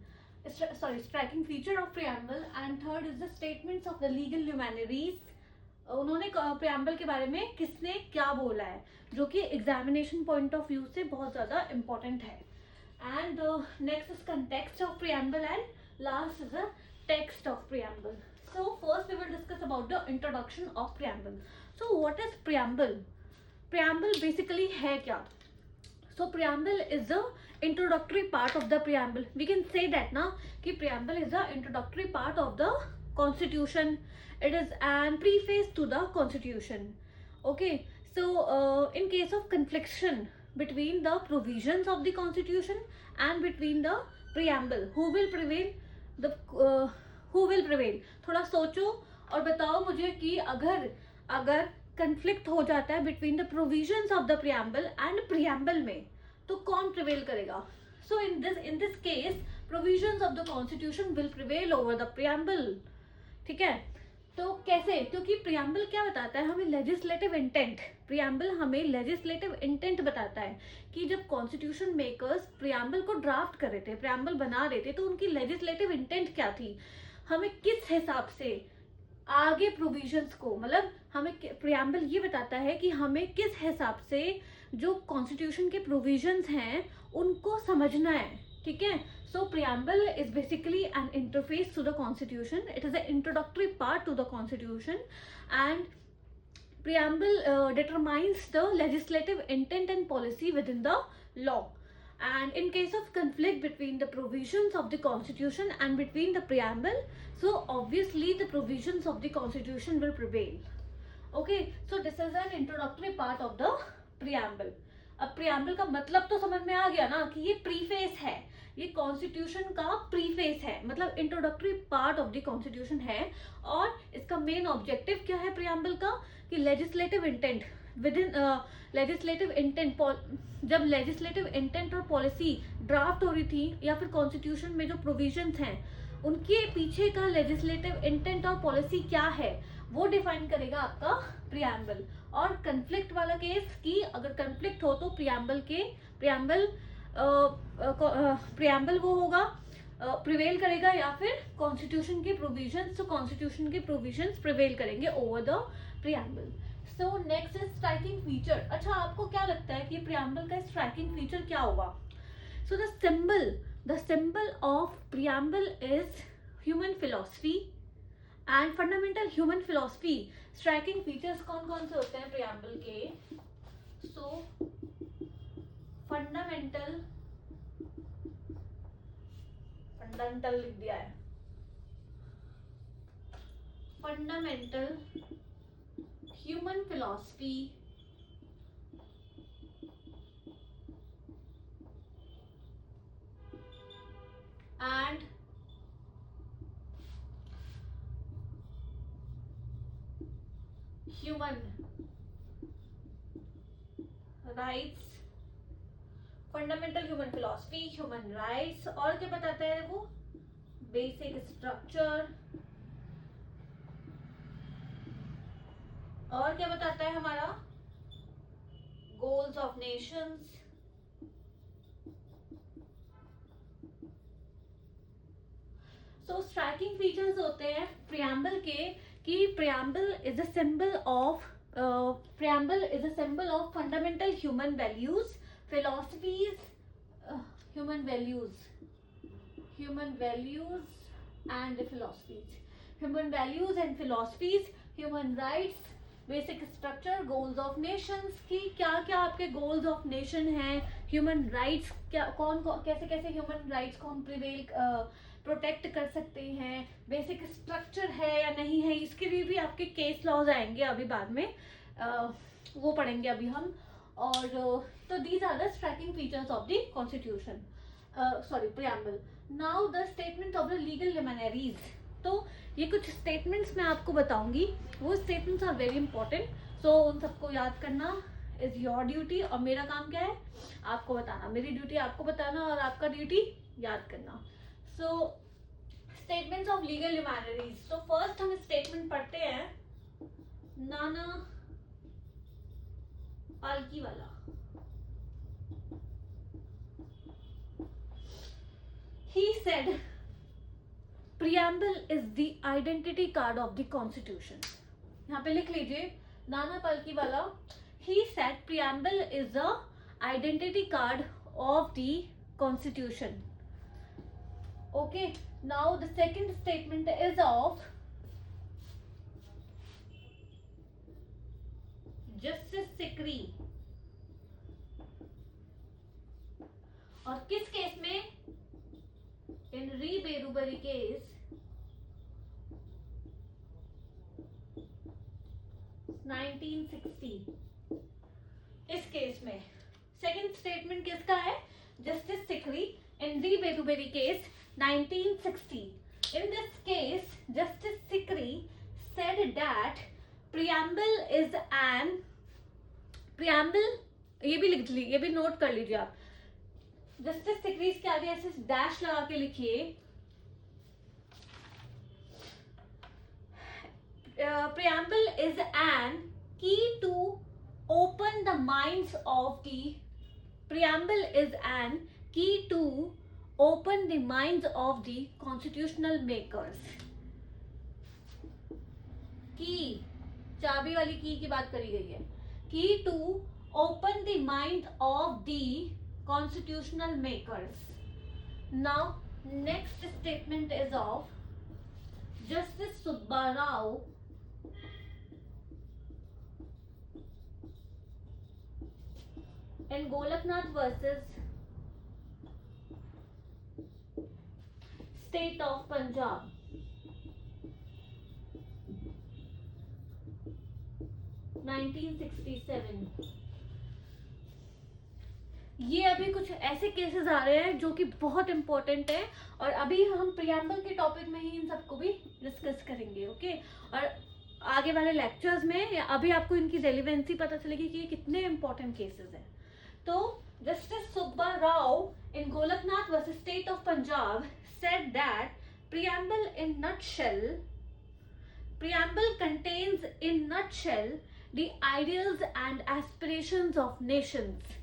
[SPEAKER 1] Striking feature of preamble. And third is the statements of the legal luminaries. उन्होंने preamble के बारे में किसने क्या बोला है, जो कि examination point of view से बहुत ज़्यादा important है. And next is context of preamble and last is the text of preamble. So first we will discuss about the introduction of preamble. So what is preamble? Preamble basically है क्या? So preamble is the introductory part of the preamble. We can say that ना कि preamble is the introductory part of the constitution. It is an preface to the constitution. Okay, so in case of confliction between the provisions of the constitution and between the preamble, who will prevail? Who will prevail? थोड़ा सोचो और बताओ मुझे कि अगर conflict हो जाता है between the provisions of the preamble and preamble में, तो कौन prevail करेगा? So in this case, provisions of the constitution will prevail over the preamble. ठीक है, तो कैसे? क्योंकि preamble क्या बताता है हमें? legislative intent. preamble हमें legislative intent बताता है कि जब constitution makers preamble को draft कर रहे थे, preamble बना रहे थे, तो उनकी legislative intent क्या थी? हमें किस हिसाब से आगे प्रोविजंस को, मतलब हमें प्रियम्बल ये बताता है कि हमें किस हिसाब से जो कॉन्स्टिट्यूशन के प्रोविजंस हैं उनको समझना है. ठीक है, so preamble is basically an interface to the constitution. It is a introductory part to the constitution and preamble determines the legislative intent and policy within the law. And in case of conflict between the provisions of the constitution and between the preamble, so obviously the provisions of the constitution will prevail. Okay, so this is an introductory part of the preamble. अब preamble का मतलब तो समझ में आ गया ना कि ये preface है, ये constitution का preface है, मतलब introductory part of the constitution है. और इसका main objective क्या है preamble का? कि legislative intent within legislative intent, जब लेजिस्लेटिव इंटेंट और पॉलिसी ड्राफ्ट हो रही थी या फिर कॉन्स्टिट्यूशन में जो प्रोविजंस हैं उनके पीछे का लेजिस्लेटिव इंटेंट और पॉलिसी क्या है वो डिफाइन करेगा आपका प्रियम्बल. और कन्फ्लिक्ट वाला केस कि अगर कन्फ्लिक्ट हो तो प्रियम्बल वो होगा प्रिवेल करेगा या फिर कॉन्स्टिट्यूशन के प्रोविजंस, तो कॉन्स्टिट्यूशन के प्रोविजंस प्रिवेल करेंगे over the preamble. So next is striking feature. अच्छा, आपको क्या लगता है कि प्रियम्बल का स्ट्राइकिंग फीचर क्या होगा? So the symbol of preamble is human philosophy and fundamental human philosophy. Striking features कौन कौन से होते हैं प्रियम्बल के? सो फंडामेंटल लिख दिया है, fundamental human philosophy and human rights. Fundamental human philosophy, human rights, और क्या बताता है देखो, बेसिक स्ट्रक्चर, और क्या बताता है हमारा, goals of Nations. So striking features होते हैं प्रियम्बल के कि preamble is a symbol of fundamental human values, philosophies, human values and philosophies, human rights, basic structure, goals of nations. कि क्या क्या आपके goals of nation हैं, human rights क्या, कौन कैसे कैसे human rights को हम प्रोटेक्ट कर सकते हैं, बेसिक स्ट्रक्चर है या नहीं है, इसके लिए भी आपके केस लॉज आएंगे अभी बाद में, वो पढ़ेंगे अभी हम. और तो these are the striking features of the constitution, preamble. Now the statement of the legal luminaries. तो ये कुछ स्टेटमेंट्स मैं आपको बताऊंगी, वो statements are very important, so उन सबको याद करना इज योर ड्यूटी, और मेरा काम क्या है आपको बताना, मेरी ड्यूटी आपको बताना और आपका ड्यूटी याद करना. सो स्टेटमेंट्स ऑफ लीगल लिमिनरीज. तो फर्स्ट हम स्टेटमेंट पढ़ते हैं, नाना Palkhivala. He said, preamble is the identity card of the constitution. यहाँ पे लिख लीजिए, नाना Palkhivala. He said, preamble is the identity card of the constitution. Okay. Now the second statement is of justice Sikri. और किस केस में? इन री बेरूबरी केस 1960. इस केस में सेकंड स्टेटमेंट किसका है? जस्टिस सिकरी इन री Berubari case 1960. In this case, Justice Sikri said that preamble is an preamble. ये भी लिख लीजिए, ये भी नोट कर लीजिए आप. जस्टिस सिकरी के आगे ऐसे डैश लगा के लिखिए. Preamble is an key to open the minds of the preamble is an key to open the minds of the constitutional makers. की चाबी वाली की बात करी गई है. Key to open the mind of the constitutional makers. Now next statement is of Justice Subba Rao in Golaknath versus State of Punjab. 1967. ये अभी कुछ ऐसे केसेस आ रहे हैं जो कि बहुत इंपॉर्टेंट है, और अभी हम प्रियम्बल के टॉपिक में ही इन सबको भी डिस्कस करेंगे. ओके. और आगे वाले लेक्चर्स में अभी आपको इनकी रेलिवेंसी पता चलेगी कि ये कितने इंपॉर्टेंट केसेस हैं. तो justice Subba Rao in Golaknath versus state of Punjab said that preamble contains in nutshell the ideals and aspirations of nations.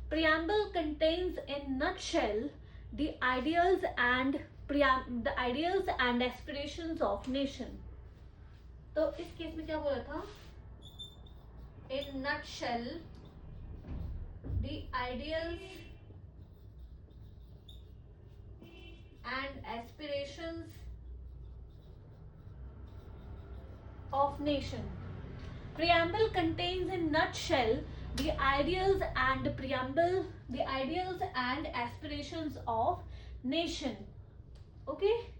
[SPEAKER 1] Preamble contains in nutshell the ideals and the ideals and aspirations of nation. तो इस case में क्या बोला था? In nutshell, the ideals and aspirations of nation. Preamble contains in nutshell the ideals and aspirations of nation. Okay.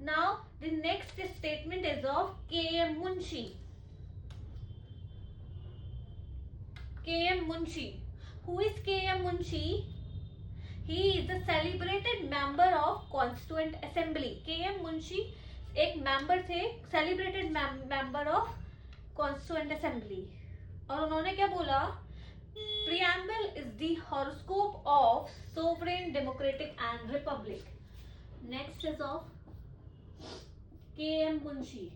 [SPEAKER 1] Now the next statement is of K.M. Munshi. K.M. Munshi. Who is K.M. Munshi? He is a celebrated member of Constituent Assembly. K.M. Munshi एक member थे, celebrated member of Constituent Assembly. और उन्होंने क्या बोला? Preamble is the horoscope of sovereign, democratic and republic. Next is of K.M. Munshi.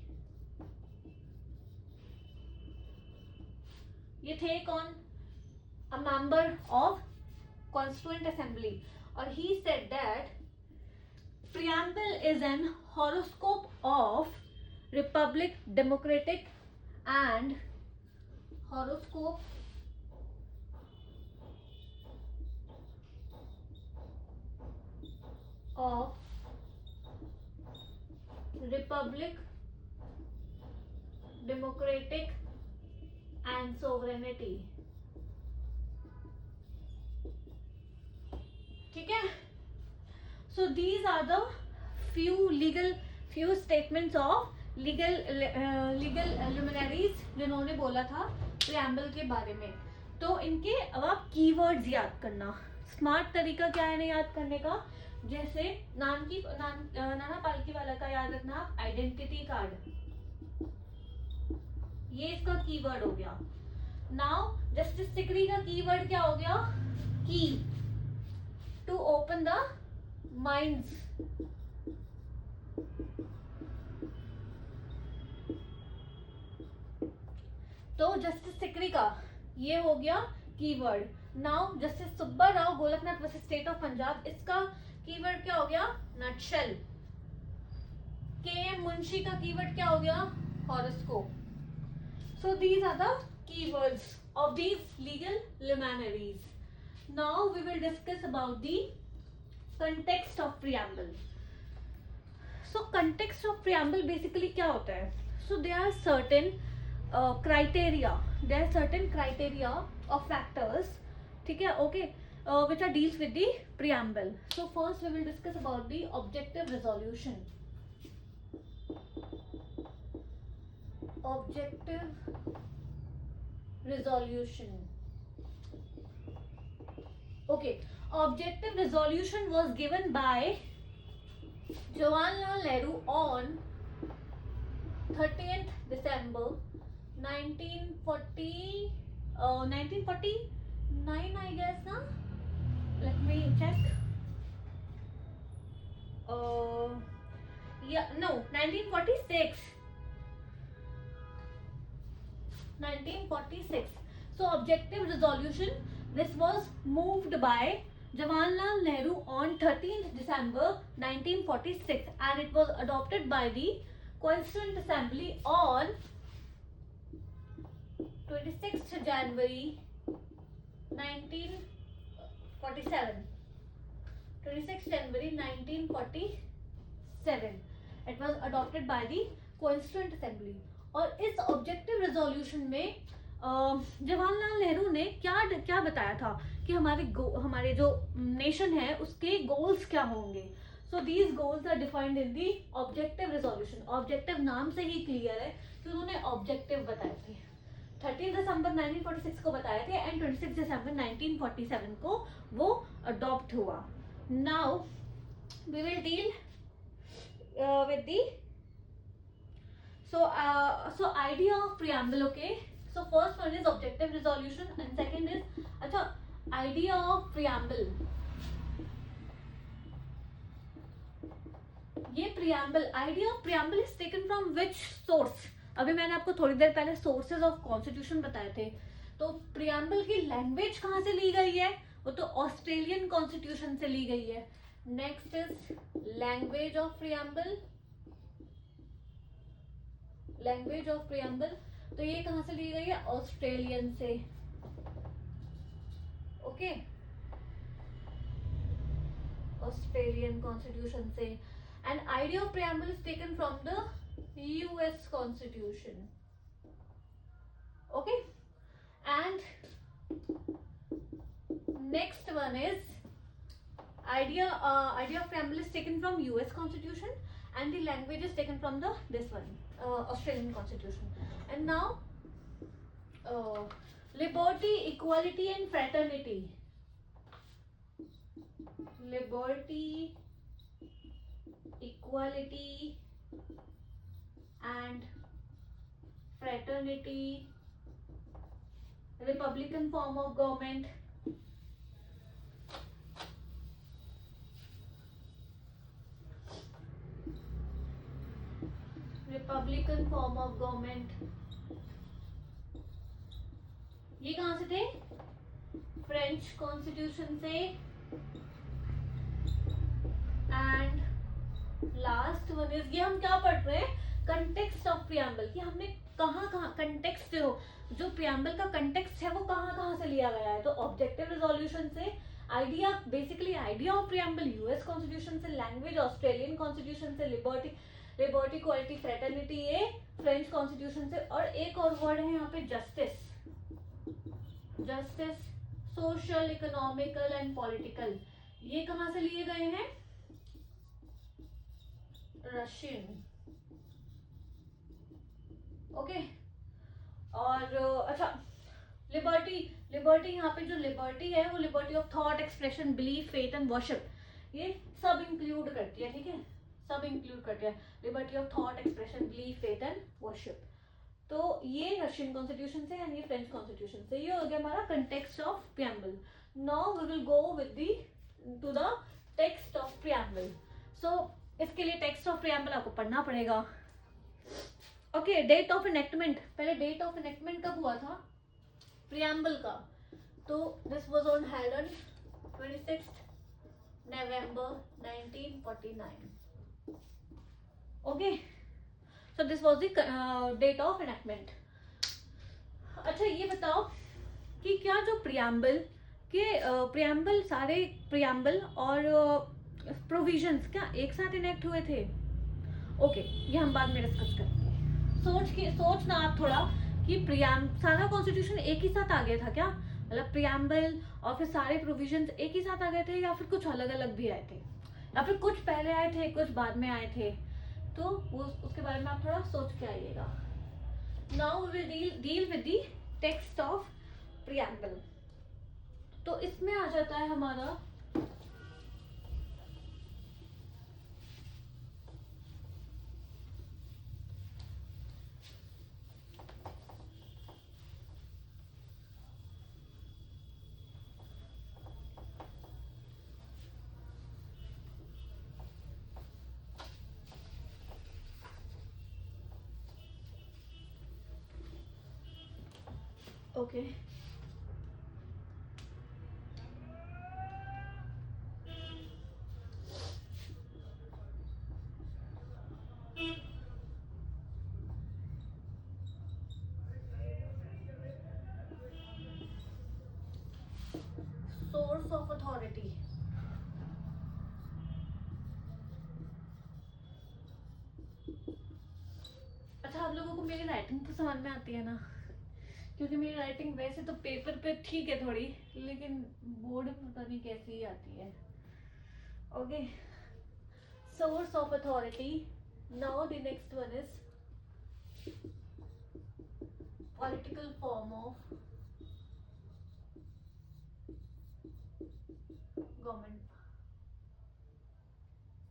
[SPEAKER 1] ये थे कौन? A member of Constituent Assembly. और he said that preamble is an horoscope of republic, democratic and horoscope of republic, democratic and sovereignty. ठीक है? So these are the few statements of legal luminaries जिन्होंने बोला था preamble के बारे में. तो इनके अब आप keywords याद करना. स्मार्ट तरीका क्या है इन्हें याद करने का? जैसे नाना पालकीवाला का याद रखना आप, आइडेंटिटी कार्ड, ये इसका कीवर्ड हो गया. नाउ जस्टिस सिकरी का कीवर्ड क्या हो गया? Key. To open the minds. तो जस्टिस सिकरी का ये हो गया keyword. Now justice Subba Rao Golaknath versus state of Punjab, इसका कीवर्ड क्या हो गया? नटशेल. के.एम. मुंशी का कीवर्ड क्या हो गया? Horoscope. So these are the keywords of these legal luminaries. Now we will discuss about the context of preamble. So context of preamble basically क्या होता है? So there are certain criteria. There are certain criteria of factors. ठीक है? Okay. Which are deals with the preamble. So first we will discuss about the objective resolution. Objective resolution. Okay, objective resolution was given by Jawaharlal Nehru on 30th December 1940, 1949, I guess, na? Let me check. Yeah, no, 1946. 1946. So objective resolution, this was moved by Jawaharlal Nehru on 13th December 1946 and it was adopted by the Constituent Assembly on 26th January 1947. 26th January 1947. It was adopted by the Constituent Assembly. और इस objective resolution में जवाहरलाल नेहरू ने क्या बताया था कि हमारे जो नेशन है उसके गोल्स क्या होंगे. So these goals are defined in the objective resolution. Objective नाम से ही क्लियर है कि उन्होंने ऑब्जेक्टिव बताए थे. 13 दिसंबर 1946 को बताए थे एंड 26 दिसंबर 1947 को वो अडॉप्ट हुआ. Now we will deal with the so idea of preamble. Okay, so first one is objective resolution and second is idea of preamble. ये preamble, idea of preamble is taken from which source? अभी मैंने आपको थोड़ी देर पहले sources of constitution बताए थे. तो preamble की लैंग्वेज कहाँ से ली गई है? वो तो ऑस्ट्रेलियन कॉन्स्टिट्यूशन से ली गई है. Next is language of preamble. Language of preamble, तो ये कहाँ से ली गई है? ऑस्ट्रेलियन से. ओके, ऑस्ट्रेलियन कॉन्स्टिट्यूशन से. And idea of preamble is taken from the US constitution. Okay, and next one is idea of preamble is taken from US constitution and the language is taken from the this one Australian constitution. And now liberty, equality and fraternity. Liberty, equality and fraternity, republican form of government. Republican form of government. ये कहां से थे? French constitution से. And last one is, ये हम क्या पढ़ रहे हैं? कंटेक्स्ट ऑफ प्रियम्बल, कि हमने कहाँ कहाँ कंटेक्स्ट, जो प्रियम्बल का कंटेक्स्ट है वो कहाँ कहाँ से लिया गया है. तो ऑब्जेक्टिव रिजोल्यूशन से, idea basically idea of preamble US constitution से, लैंग्वेज ऑस्ट्रेलियन कॉन्स्टिट्यूशन से, लिबर्टी, इक्वालिटी, फ्रेटर्निटी ये फ्रेंच कॉन्स्टिट्यूशन से. और एक और वर्ड है यहाँ पे justice. Justice, social, economical and political, ये कहाँ से लिए गए हैं? रशियन. ओके, और अच्छा, लिबर्टी यहाँ पे जो लिबर्टी है वो liberty of thought, expression, belief, faith and worship, ये सब इंक्लूड करती है. ठीक है, सब इंक्लूड करती है. Liberty of thought, expression, belief, faith and worship. तो ये रशियन कॉन्स्टिट्यूशन से एंड ये फ्रेंच कॉन्स्टिट्यूशन से. ये हो गया हमारा context of preamble. Now we will go with the to the text of preamble. So इसके लिए टेक्स्ट ऑफ प्रियम्बल आपको पढ़ना पड़ेगा. Okay, date of enactment. पहले डेट ऑफ इनेक्टमेंट कब हुआ था प्रियम्बल का? तो this was on held on 26 November 1949. Okay, so this was the date of enactment. अच्छा, ये बताओ कि क्या जो प्रियम्बल के प्रियम्बल, सारे प्रियम्बल और प्रोविजंस क्या एक साथ इनेक्ट हुए थे? ओके, ये हम बाद में डिस्कस करेंगे. सोचना आप थोड़ा कि सारा कॉन्स्टिट्यूशन एक ही साथ आ गया था क्या? मतलब प्रियम्बल और फिर सारे प्रोविजंस एक ही साथ आ गए थे, या फिर कुछ अलग अलग भी आए थे, या फिर कुछ पहले आए थे कुछ बाद में आए थे? तो वो उसके बारे में आप थोड़ा सोच के आइएगा. Now we will deal with the text of preamble. तो इसमें आ जाता है हमारा ओके. Source of authority. अच्छा, आप लोगों को मेरी राइटिंग तो समझ में आती है ना? क्योंकि मेरी राइटिंग वैसे तो पेपर पे ठीक है थोड़ी, लेकिन बोर्ड में पता नहीं कैसी ही आती है. Okay, source of authority. Now the next one is political form of government.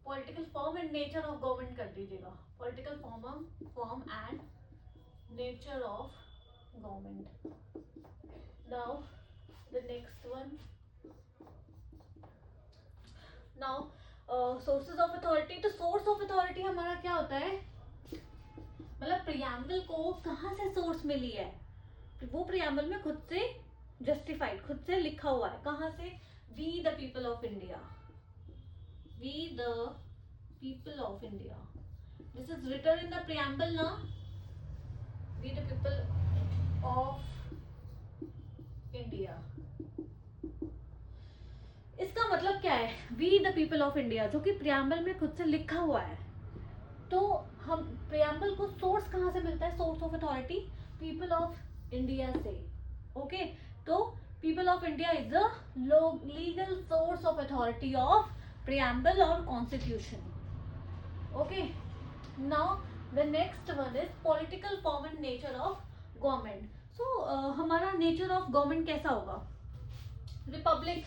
[SPEAKER 1] Political form and nature of government कर दीजिएगा. Political form and nature of government. Now the next one. Now sources of authority. तो source of authority हमारा क्या होता है? मतलब preamble को कहाँ से सोर्स मिली है? वो प्रियम्बल में खुद से जस्टिफाइड, खुद से लिखा हुआ है. कहाँ से? We the people of India. We the people of India. This is written in the preamble now. We the people of India. इसका मतलब क्या है? We the people of India, जो कि प्रियम्बल में खुद से लिखा हुआ है. तो हम प्रियम्बल को सोर्स कहाँ से मिलता है? Source of authority people of India से. ओके, तो people of India is the legal source of authority of preamble और constitution. Okay, now the next one is political form and nature of government. So हमारा nature of government कैसा होगा? Republic,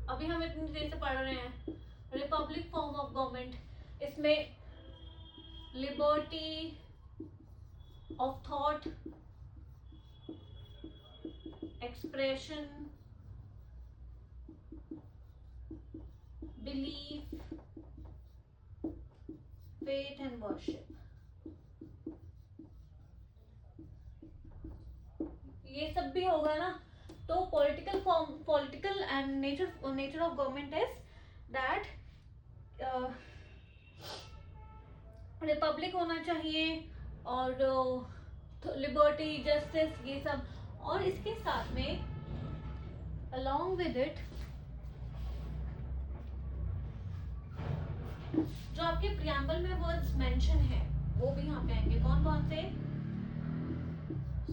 [SPEAKER 1] अभी हम इतनी देर से पढ़ रहे हैं. रिपब्लिक फॉर्म ऑफ गवर्नमेंट, इसमें liberty of thought, expression, belief, faith and worship, ये सब भी होगा ना. तो political form, political and nature of government is that Republic होना चाहिए और लिबर्टी, जस्टिस, ये सब. और इसके साथ में अलोंग विद इट जो आपके प्रियम्बल में वर्ड्स मेंशन है वो भी यहाँ पे आएंगे. कौन कौन से?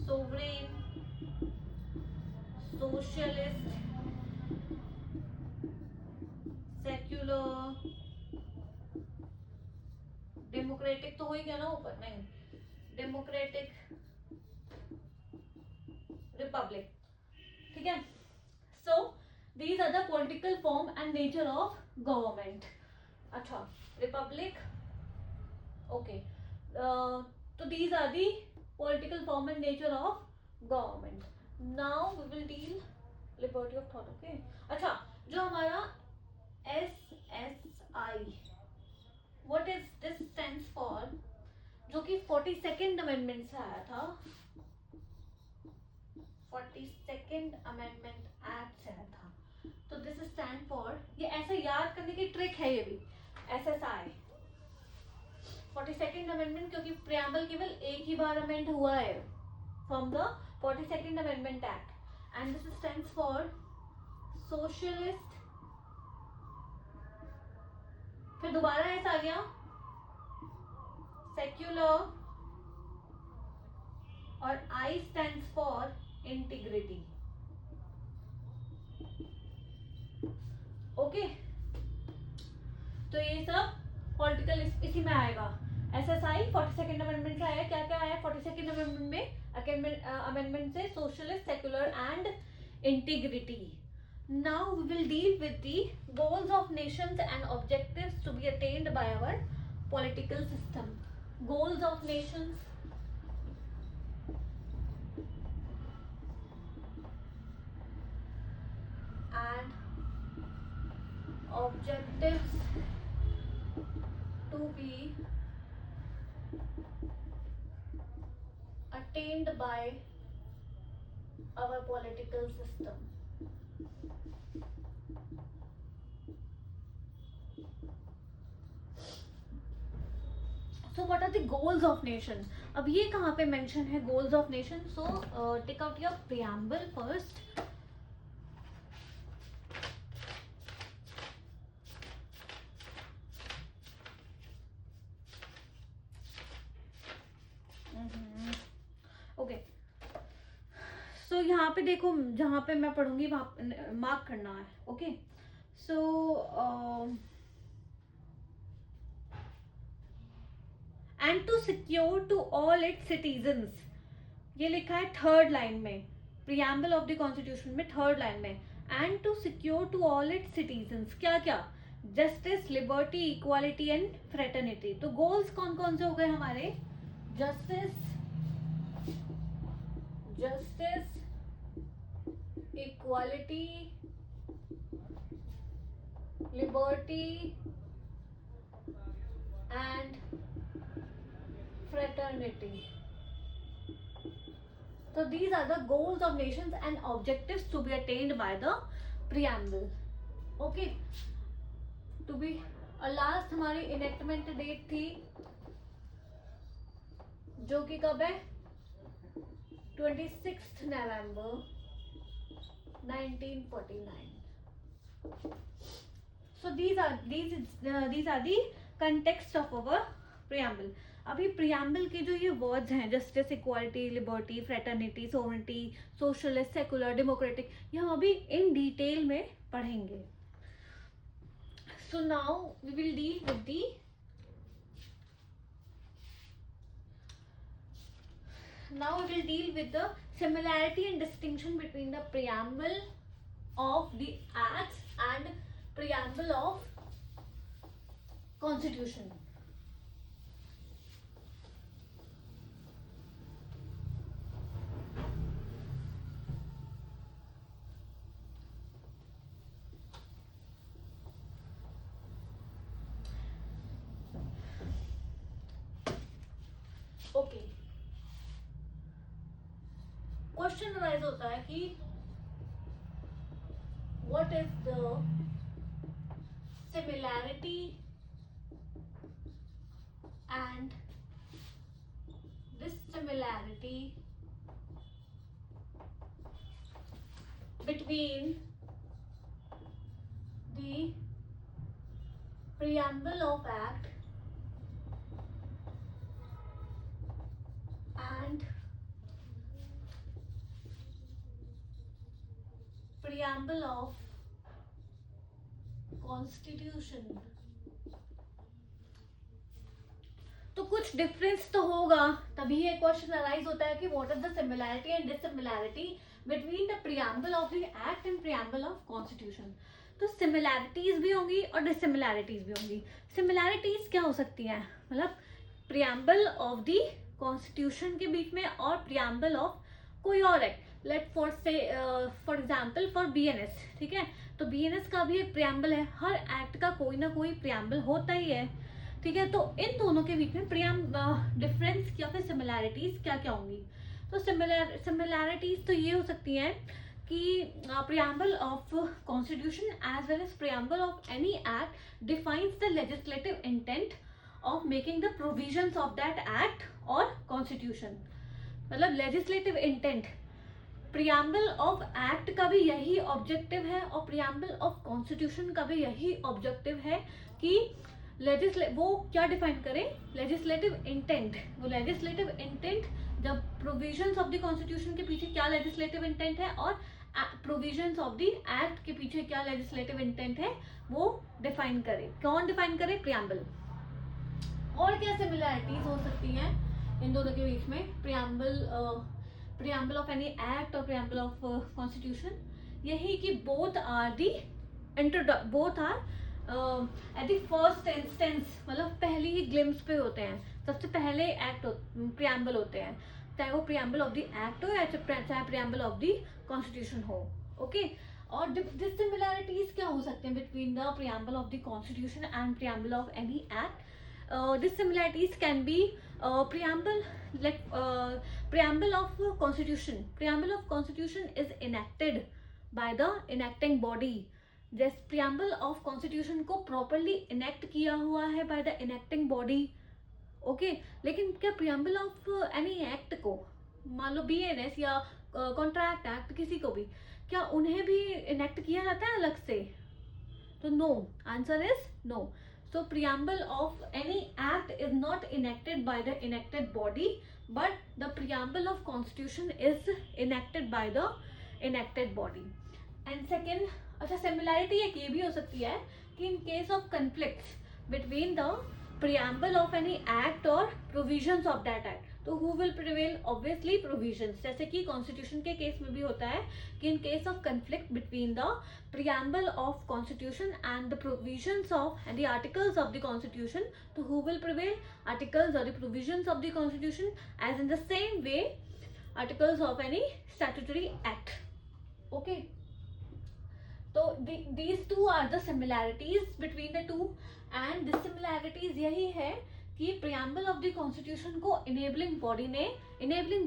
[SPEAKER 1] सोवरेन, सोशलिस्ट, सेक्युलर, डेमोक्रेटिक तो हो ही गया ना ऊपर, नहीं, डेमोक्रेटिक, रिपब्लिक. ठीक है. So these are the political form and nature of government. अच्छा, रिपब्लिक, ओके, तो these are the political form and nature of government. Now we will deal liberty of thought. Okay, अच्छा, जो हमारा SSI, what is this stands for, जो कि 42nd amendment से आया था, 42nd अमेंडमेंट एक्ट से आया था. तो दिस स्टैंड फॉर, ये ऐसा याद करने की ट्रिक है ये भी, SSI 42nd अमेंडमेंट, क्योंकि प्रियम्बल केवल एक ही बार अमेंड हुआ है from the 42nd amendment act. And this stands for socialist, फिर दोबारा ऐसा आ गया सेक्युलर, और I stands for integrity. Okay, तो ये सब पॉलिटिकल इसी में आएगा. SSI 42nd अमेंडमेंट से आया. क्या क्या आया 42nd अमेंडमेंट में? अमेंडमेंट से socialist, secular and integrity. Now we will deal with the goals of nations and objectives to be attained by our political system. Goals of nations. And objectives to be attained by our political system. So what are the goals of nation? अब ये कहाँ पे mention है goals of nation? So take out your preamble first. Okay, so यहाँ पे देखो, जहाँ पे मैं पढ़ूंगी वहाँ मार्क करना है. Okay, so and to secure to all its citizens, ये लिखा है थर्ड लाइन में, प्रियम्बल ऑफ द कॉन्स्टिट्यूशन में थर्ड लाइन में. And to secure to all its citizens, क्या क्या? Justice, liberty, equality and fraternity. तो गोल्स कौन कौन से हो गए हमारे? Justice, equality, liberty and fraternity. So these are the goals of nations and objectives to be attained by the preamble. Okay, to be, और लास्ट हमारी इनेक्टमेंट डेट थी जो कि कब है 26 नवंबर 1949. So these are the context of our preamble. अभी preamble के जो ये words हैं justice, equality, liberty, fraternity, sovereignty, socialist, secular, democratic, ये हम अभी in detail में पढ़ेंगे. So now we will deal with the similarity and distinction between the preamble of the acts and preamble of constitution. Okay. Question arise होता है कि what is the similarity and dissimilarity between the preamble of act and preamble of constitution. तो कुछ difference तो होगा, तभी ये question arise होता है कि what is the similarity and dissimilarity between the preamble of the act and preamble of constitution. तो सिमिलैरिटीज भी होंगी और डिससिमिलैरिटीज भी होंगी. सिमिलैरिटीज क्या हो सकती हैं, मतलब प्रियम्बल ऑफ द कॉन्स्टिट्यूशन के बीच में और प्रियम्बल ऑफ कोई और act. Let for example for BNS, ठीक है, तो BNS का भी एक प्रियम्बल है. हर एक्ट का कोई ना कोई प्रियम्बल होता ही है, ठीक है. तो इन दोनों के बीच में डिफरेंस या फिर सिमिलैरिटीज क्या क्या होंगी. तो सिमिलैरिटीज तो ये हो सकती हैं कि preamble of constitution as well as preamble of any act defines the legislative intent of making the provisions of that act और कॉन्स्टिट्यूशन. मतलब legislative intent, preamble of act का भी यही ऑब्जेक्टिव है और प्रियम्बल ऑफ कॉन्स्टिट्यूशन का भी यही ऑब्जेक्टिव है कि वो क्या डिफाइन करें, लेजिस्लेटिव इंटेंट. वो लेजिस्लेटिव इंटेंट, जब प्रोविजंस ऑफ द कॉन्स्टिट्यूशन के पीछे क्या लेजिस्लेटिव इंटेंट है और प्रोविजंस ऑफ द एक्ट के पीछे क्या लेजिस्लेटिव इंटेंट है, वो डिफाइन करे. कौन डिफाइन करे, प्रियम्बल. और क्या सिमिलैरिटीज हो सकती हैं इन दोनों के बीच में, प्रियम्बल ऑफ एनी एक्ट और प्रियम्बल ऑफ कॉन्स्टिट्यूशन. यही कि both are at the first instance, मतलब पहली ही ग्लिम्स पे होते हैं, सबसे पहले एक्ट प्रियम्बल होते हैं, चाहे वो प्रियम्बल ऑफ द एक्ट हो या चाहे प्रियम्बल ऑफ द कॉन्स्टिट्यूशन हो. ओके. और डिससिमिलैरिटीज क्या हो सकते हैं between the preamble of the constitution and preamble of any act. Dissimilarities can be preamble of constitution. Preamble of constitution is enacted by the enacting body. जैसे preamble of constitution को properly enact किया हुआ है by the enacting body. Okay. लेकिन क्या preamble of any act को, मान लो BNS या contract act, किसी को भी, क्या उन्हें भी enact किया जाता है अलग से? तो no. Answer is no. So preamble of any act is not enacted by the enacted body, but the preamble of constitution is enacted by the enacted body. And second, अच्छा, similarity एक ये भी हो सकती है कि in case of conflicts between the preamble of any act or provisions of that act, तो who will prevail? Obviously provisions. जैसे कि कॉन्स्टिट्यूशन के केस में भी होता है कि in case of conflict between the preamble of constitution and the provisions of and the articles of the constitution, तो who will prevail? Articles or the provisions of the constitution, as in the same way articles of any statutory act. Okay. तो these two are the similarities between the two, and dissimilarities यही है कि preamble of the constitution को enabling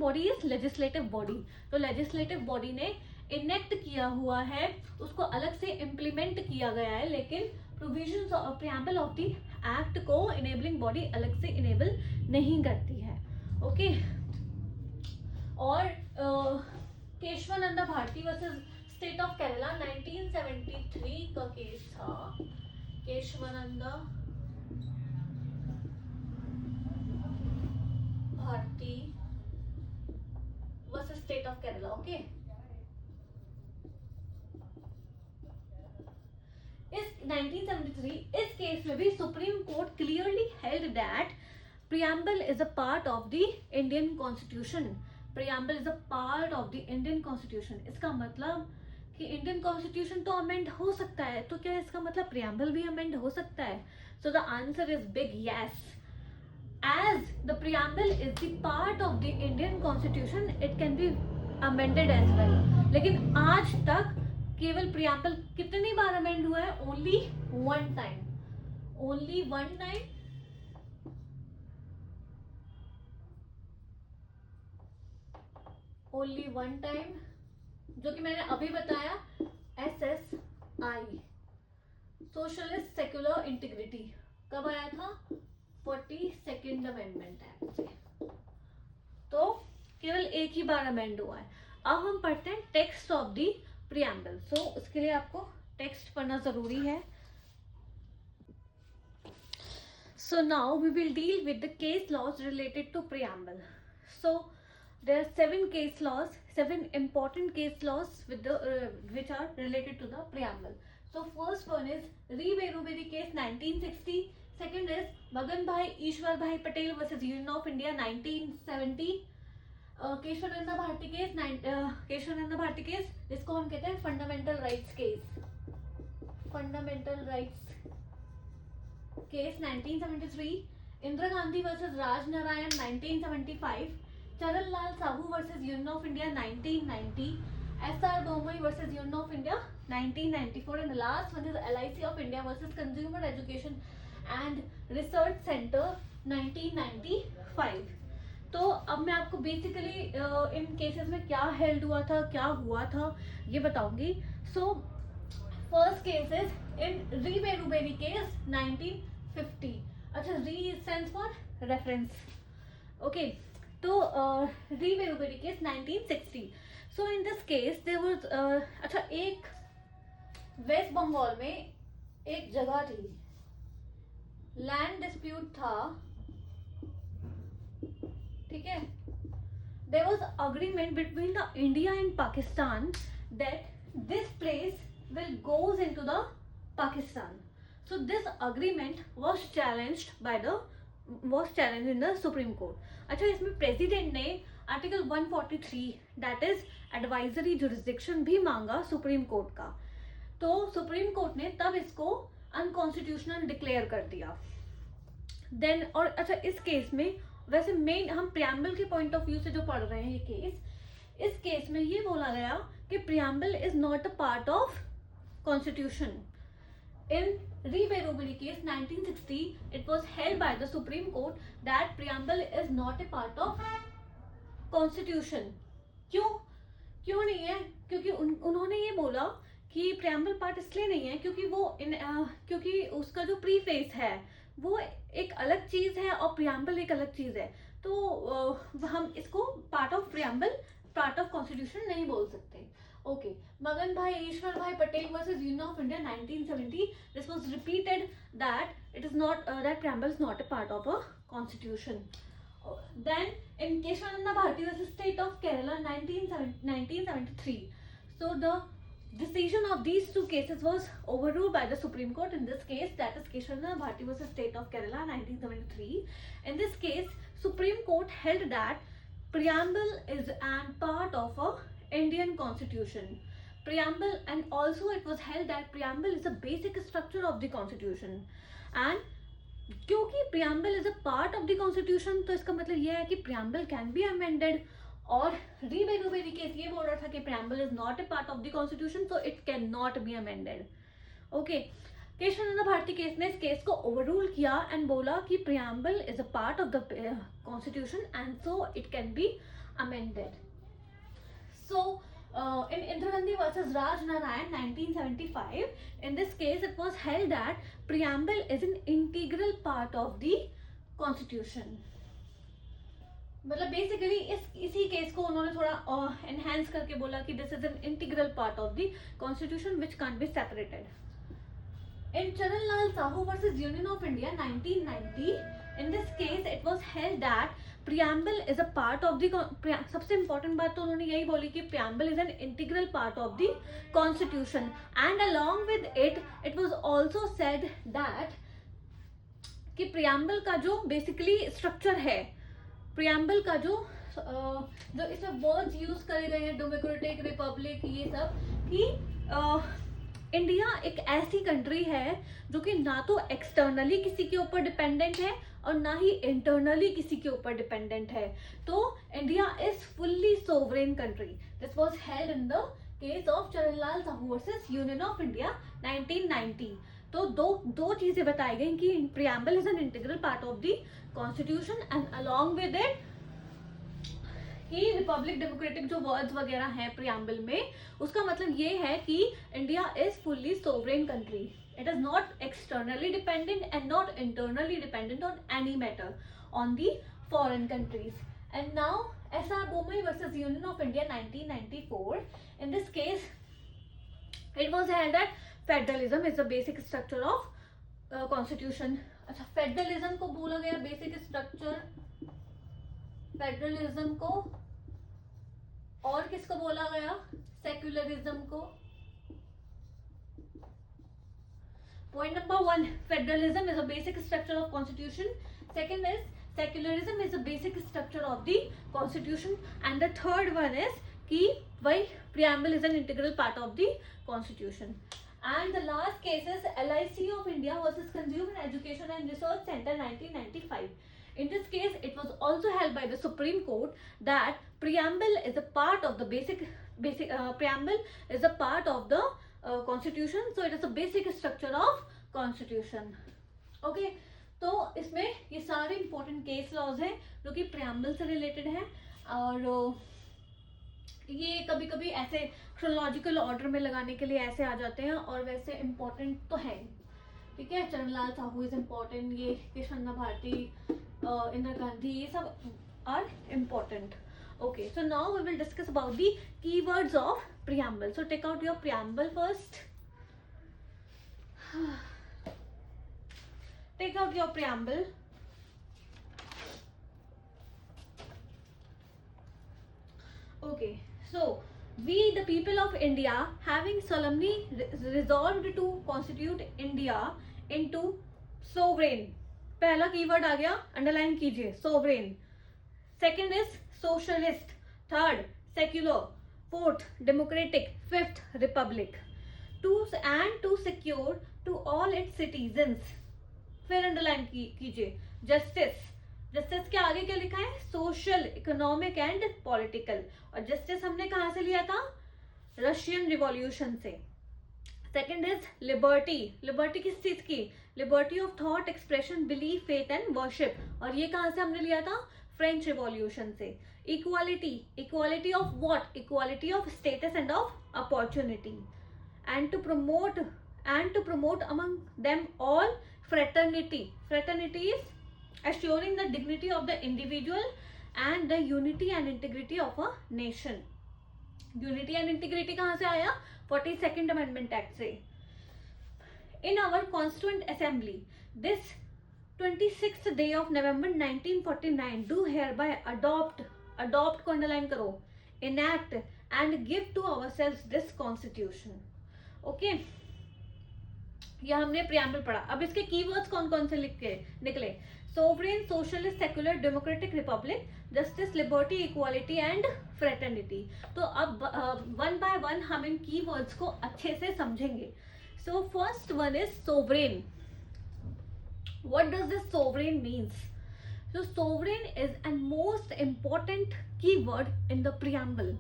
[SPEAKER 1] body is legislative body, तो legislative body ने enact किया हुआ है, उसको अलग से इम्प्लीमेंट किया गया है, लेकिन provisions of preamble of the act को इनेबलिंग बॉडी अलग से इनेबल नहीं करती है. ओके. और Keshavananda Bharati versus state of Kerala 1973 का केस था. Keshavananda Bharati versus state of Kerala. Okay. इस 1973 इस केस में भी Supreme Court clearly held that preamble is a part of the Indian Constitution. Preamble is a part of the Indian Constitution. इसका मतलब कि इंडियन कॉन्स्टिट्यूशन तो अमेंड हो सकता है, तो क्या इसका मतलब preamble भी अमेंड हो सकता है? So the answer is big yes. As the preamble is the part of the Indian Constitution, it can be amended as well. लेकिन आज तक केवल preamble कितनी बार अमेंड हुआ है? Only one time. Only one time. Only one time, जो कि मैंने अभी बताया, SSI, सोशलिस्ट सेक्युलर इंटीग्रिटी, कब आया था? 42nd अमेंडमेंट एक्ट से. तो केवल एक ही बार अमेंड हुआ है. अब हम पढ़ते हैं टेक्स्ट ऑफ द प्रियम्बल. सो उसके लिए आपको टेक्स्ट पढ़ना जरूरी है. So now we will deal with the case laws related to preamble. So there are 7 important case laws with the which are related to the preamble. So first one is Re Beruberi case 1960. Second is Magan Bhai Ishwar Bhai Patel versus Union of India 1970. Kesavananda Bharati case Kesavananda Bharati case, जिसको हम कहते हैं fundamental rights case. Fundamental rights case 1973. Indira Gandhi versus Raj Narain 1975. Charan Lal Sahu versus union of India 1990. SR Bommai versus Union of India 1994. And the last one is LIC of India versus Consumer Education and Research Center 1995. तो अब मैं आपको basically इन cases में क्या held हुआ था, क्या हुआ था, ये बताऊंगी. So first case is in री बेरूबेरी केस 1950. अच्छा, री स्टैंड्स फॉर रेफरेंस. ओके. तो re Berubari case 1960. So in this case there was अच्छा, एक वेस्ट बंगाल में एक जगह थी, लैंड डिस्प्यूट था, ठीक है. There was agreement between the India and Pakistan that this place will goes into the Pakistan. So this agreement was challenged in the Supreme Court. अच्छा, इसमें प्रेसिडेंट ने article 143 that is advisory jurisdiction भी मांगा supreme court का. तो supreme court ने तब इसको अनकॉन्स्टिट्यूशनल डिक्लेयर कर दिया. देन और अच्छा, इस केस में वैसे मेन हम प्रियम्बल के पॉइंट ऑफ व्यू से जो पढ़ रहे हैं ये केस, इस केस में ये बोला गया कि preamble is not a part of Constitution. In Re Beruberi case 1960, it was held by the Supreme Court that preamble is not a part of Constitution. क्यों नहीं है? क्योंकि उन्होंने ये बोला कि preamble part इसलिए नहीं है क्योंकि वो क्योंकि उसका जो प्रीफेस है वो एक अलग चीज है और preamble एक अलग चीज है. तो हम इसको part of preamble, part of constitution नहीं बोल सकते. Okay, Magan Bhai Ishwar Bhai Patel versus Union of India 1970. This was repeated that it is not that preamble is not a part of a constitution. Then in Keshwananda Bharti versus State of Kerala 1973. So the decision of these two cases was overruled by the Supreme Court. In this case, that is Keshwananda Bharti versus State of Kerala 1973. In this case, Supreme Court held that preamble is an part of a Indian Constitution. Preamble, and also it was held that preamble is a basic structure of the Constitution. And क्योंकि preamble is a part of the Constitution, तो इसका मतलब ये है कि preamble can be amended. और Re Beruberi case ये बोल रहा था कि preamble is not a part of the Constitution, so it cannot be amended. Okay. Keshavananda Bharati case ने इस केस को ओवररूल किया एंड बोला कि preamble is a part of the Constitution and so it can be amended. So in Indira Gandhi versus Raj Narayan 1975. In this case, it was held that preamble is an integral part of the constitution. मतलब basically इसी case को उन्होंने थोड़ा enhance करके बोला कि this is an integral part of the constitution which can't be separated. In Charanlal Sahu versus Union of India 1990, in this case it was held that preamble is a part of the सबसे important बात तो उन्होंने यही बोली कि preamble is an integral part of the constitution, and along with it it was also said that कि preamble का जो basically structure है, preamble का जो इसमें वर्ड्स यूज करे गए हैं, डेमोक्रेटिक, रिपब्लिक, ये सब, कि इंडिया एक ऐसी कंट्री है जो कि ना तो एक्सटर्नली किसी के ऊपर डिपेंडेंट है और ना ही इंटरनली किसी के ऊपर डिपेंडेंट है. तो India is fully sovereign country. This was held in the case of Charanlal Sahu versus union of India 1990. तो दो चीजें बताई गई कि preamble is an integral part of the constitution, and along with it कि रिपब्लिक, डेमोक्रेटिक जो वर्ड्स वगैरह हैं प्रियम्बल में, उसका मतलब ये है कि India is fully sovereign country. It is not externally dependent and not internally dependent on any matter on the foreign countries. And now SR Bommai versus union of India 1994. In this case it was held that federalism is the basic structure of constitution. अच्छा, federalism को बोला गया basic structure, federalism को, और किसको बोला गया? Secularism को. Point number 1, federalism is a basic structure of constitution. Second is secularism is a basic structure of the constitution. And the third one is कि भाई preamble is an integral part of the constitution. And the last case is LIC of India versus Consumer Education and Research Center 1995. In this case, it was also held by the Supreme Court that preamble is a part of the basic preamble is a part of the constitution, so it is a basic structure of constitution. Okay, तो इसमें ये सारे important case laws हैं जो कि preamble से related हैं, और ये कभी कभी ऐसे क्रोनोलॉजिकल ऑर्डर में लगाने के लिए ऐसे आ जाते हैं, और वैसे इम्पोर्टेंट तो है. ठीक है, चरणलाल साहू इज इम्पोर्टेंट, ये कृष्णा भारती, इंदिरा गांधी, ये सब are important. Okay, so now we will discuss about the keywords of preamble. So take out your preamble first. Take out your preamble. Okay, so we the people of India having solemnly resolved to constitute India into sovereign. पहला keyword आ गया, underline कीजिए, sovereign. Second is socialist, third secular, fourth democratic, fifth republic. To secure to all its citizens. फिर underline कीजिए, justice. Justice के आगे क्या लिखा है? Social, economic and political. और जस्टिस हमने कहां से लिया था? रशियन रिवॉल्यूशन से. Second is liberty. लिबर्टी किस चीज की? Liberty of thought, expression, belief, faith and worship. और ये कहां से हमने लिया था? फ्रेंच रिवॉल्यूशन से. Equality. Equality of what? Equality of status and of opportunity. And to promote among them all fraternity. Fraternity is assuring the dignity of the individual and the unity and integrity of a nation. Unity and integrity कहाँ से आया? 42nd Amendment Act से. In our Constituent Assembly, this 26th day of November 1949 do hereby adopt को underline करो, enact and give to ourselves this constitution. Okay, ये हमने preamble पढ़ा. अब इसके कीवर्ड्स कौन कौन से लिख के निकले? Sovereign, socialist, secular, democratic, Republic, justice, liberty, equality and fraternity. तो अब वन बाय वन हम इन कीवर्ड्स को अच्छे से समझेंगे. So first one is sovereign. What does this sovereign means? So sovereign is a most important keyword in the preamble.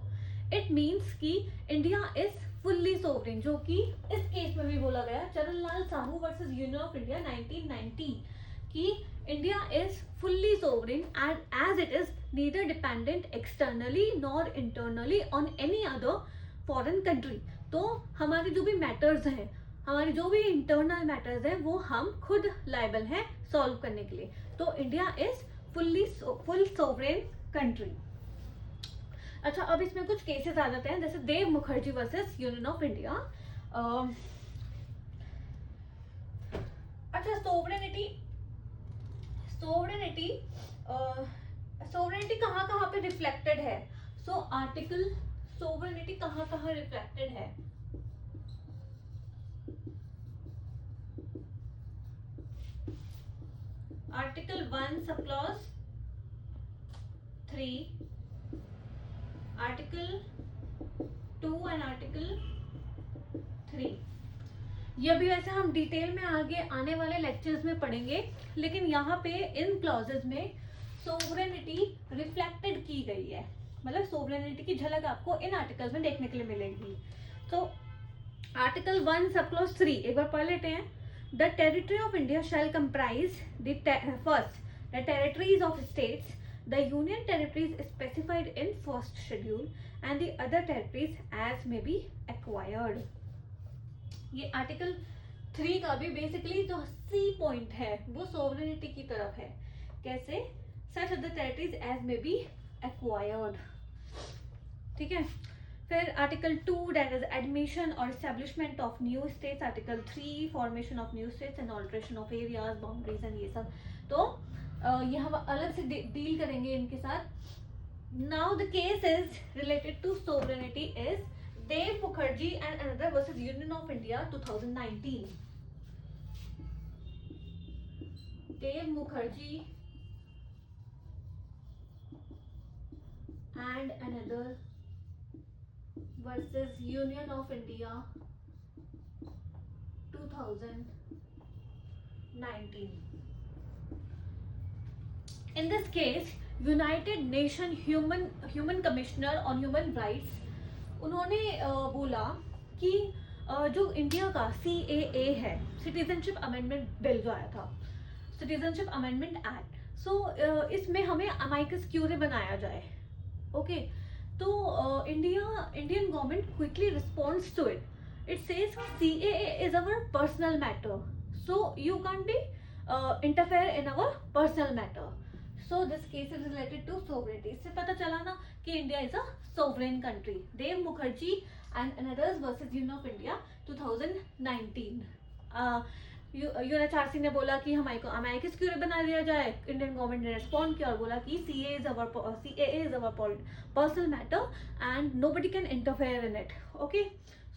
[SPEAKER 1] It means कि India is fully sovereign, जो कि इस केस में भी बोला गया, Charanlal Sahu versus union of India 1990, कि India is fully sovereign and as it is neither dependent externally nor internally on any other foreign country, तो हमारे जो भी मैटर्स हैं, हमारे जो भी इंटरनल मैटर्स हैं, वो हम खुद लायबल हैं सॉल्व करने के लिए। तो India is full sovereign country. अच्छा, अब इसमें कुछ केसेस आ जाते हैं, जैसे Dev Mukherjee versus union of India. अच्छा, सोवरेनिटी कहाँ कहाँ पे रिफ्लेक्टेड है? सो आर्टिकल सोवरेनिटी कहाँ कहाँ रिफ्लेक्टेड है? Article 1 sub clause 3, article 2 and article 3। ये भी वैसे हम डिटेल में आगे आने वाले लेक्चर्स में पढ़ेंगे, लेकिन यहाँ पे इन क्लॉजेस में सोवरेनिटी रिफ्लेक्टेड की गई है, मतलब सोवरेनिटी की झलक आपको इन आर्टिकल्स में देखने के लिए मिलेगी। तो आर्टिकल 1 सब क्लॉज 3 एक बार पढ़ लेते हैं। The territory of India shall comprise first the territories of states, the union territories specified in first schedule and the other territories as may be acquired. ये आर्टिकल 3 का भी बेसिकली जो C point है वो सोवरेनिटी की तरफ है। कैसे? Such of the territories as may be acquired. ठीक है। फिर आर्टिकल 2 दैट इज एडमिशन और establishment of new states, article 3 formation of new states and alteration of areas, boundaries and ये सब। तो ये हम अलग से डील करेंगे इनके साथ। Now the case is related to sovereignty is Dev Mukherjee and another versus Union of India 2019. Dev Mukherjee and another versus Union of India 2019. In this case, United Nations Human Commissioner on Human Rights उन्होंने बोला कि जो India का CAA है, citizenship amendment bill जो आया था, citizenship amendment act, सो इसमें हमें अमाइकस क्यूरे बनाया जाए। ओके, तो Indian government quickly responds to it. It says CAA is our personal matter, so you can be interfere in our personal matter. So this case is related to sovereignty. इससे पता चला ना कि India is a sovereign country. Dev Mukherjee and others versus Union of India 2019. UNHRC ने बोला कि हमारे American क्यूरे बना दिया जाए। इंडियन गवर्नमेंट ने रिस्पॉन्ड किया और बोला कि CAA is our personal matter and nobody can interfere in it. Okay,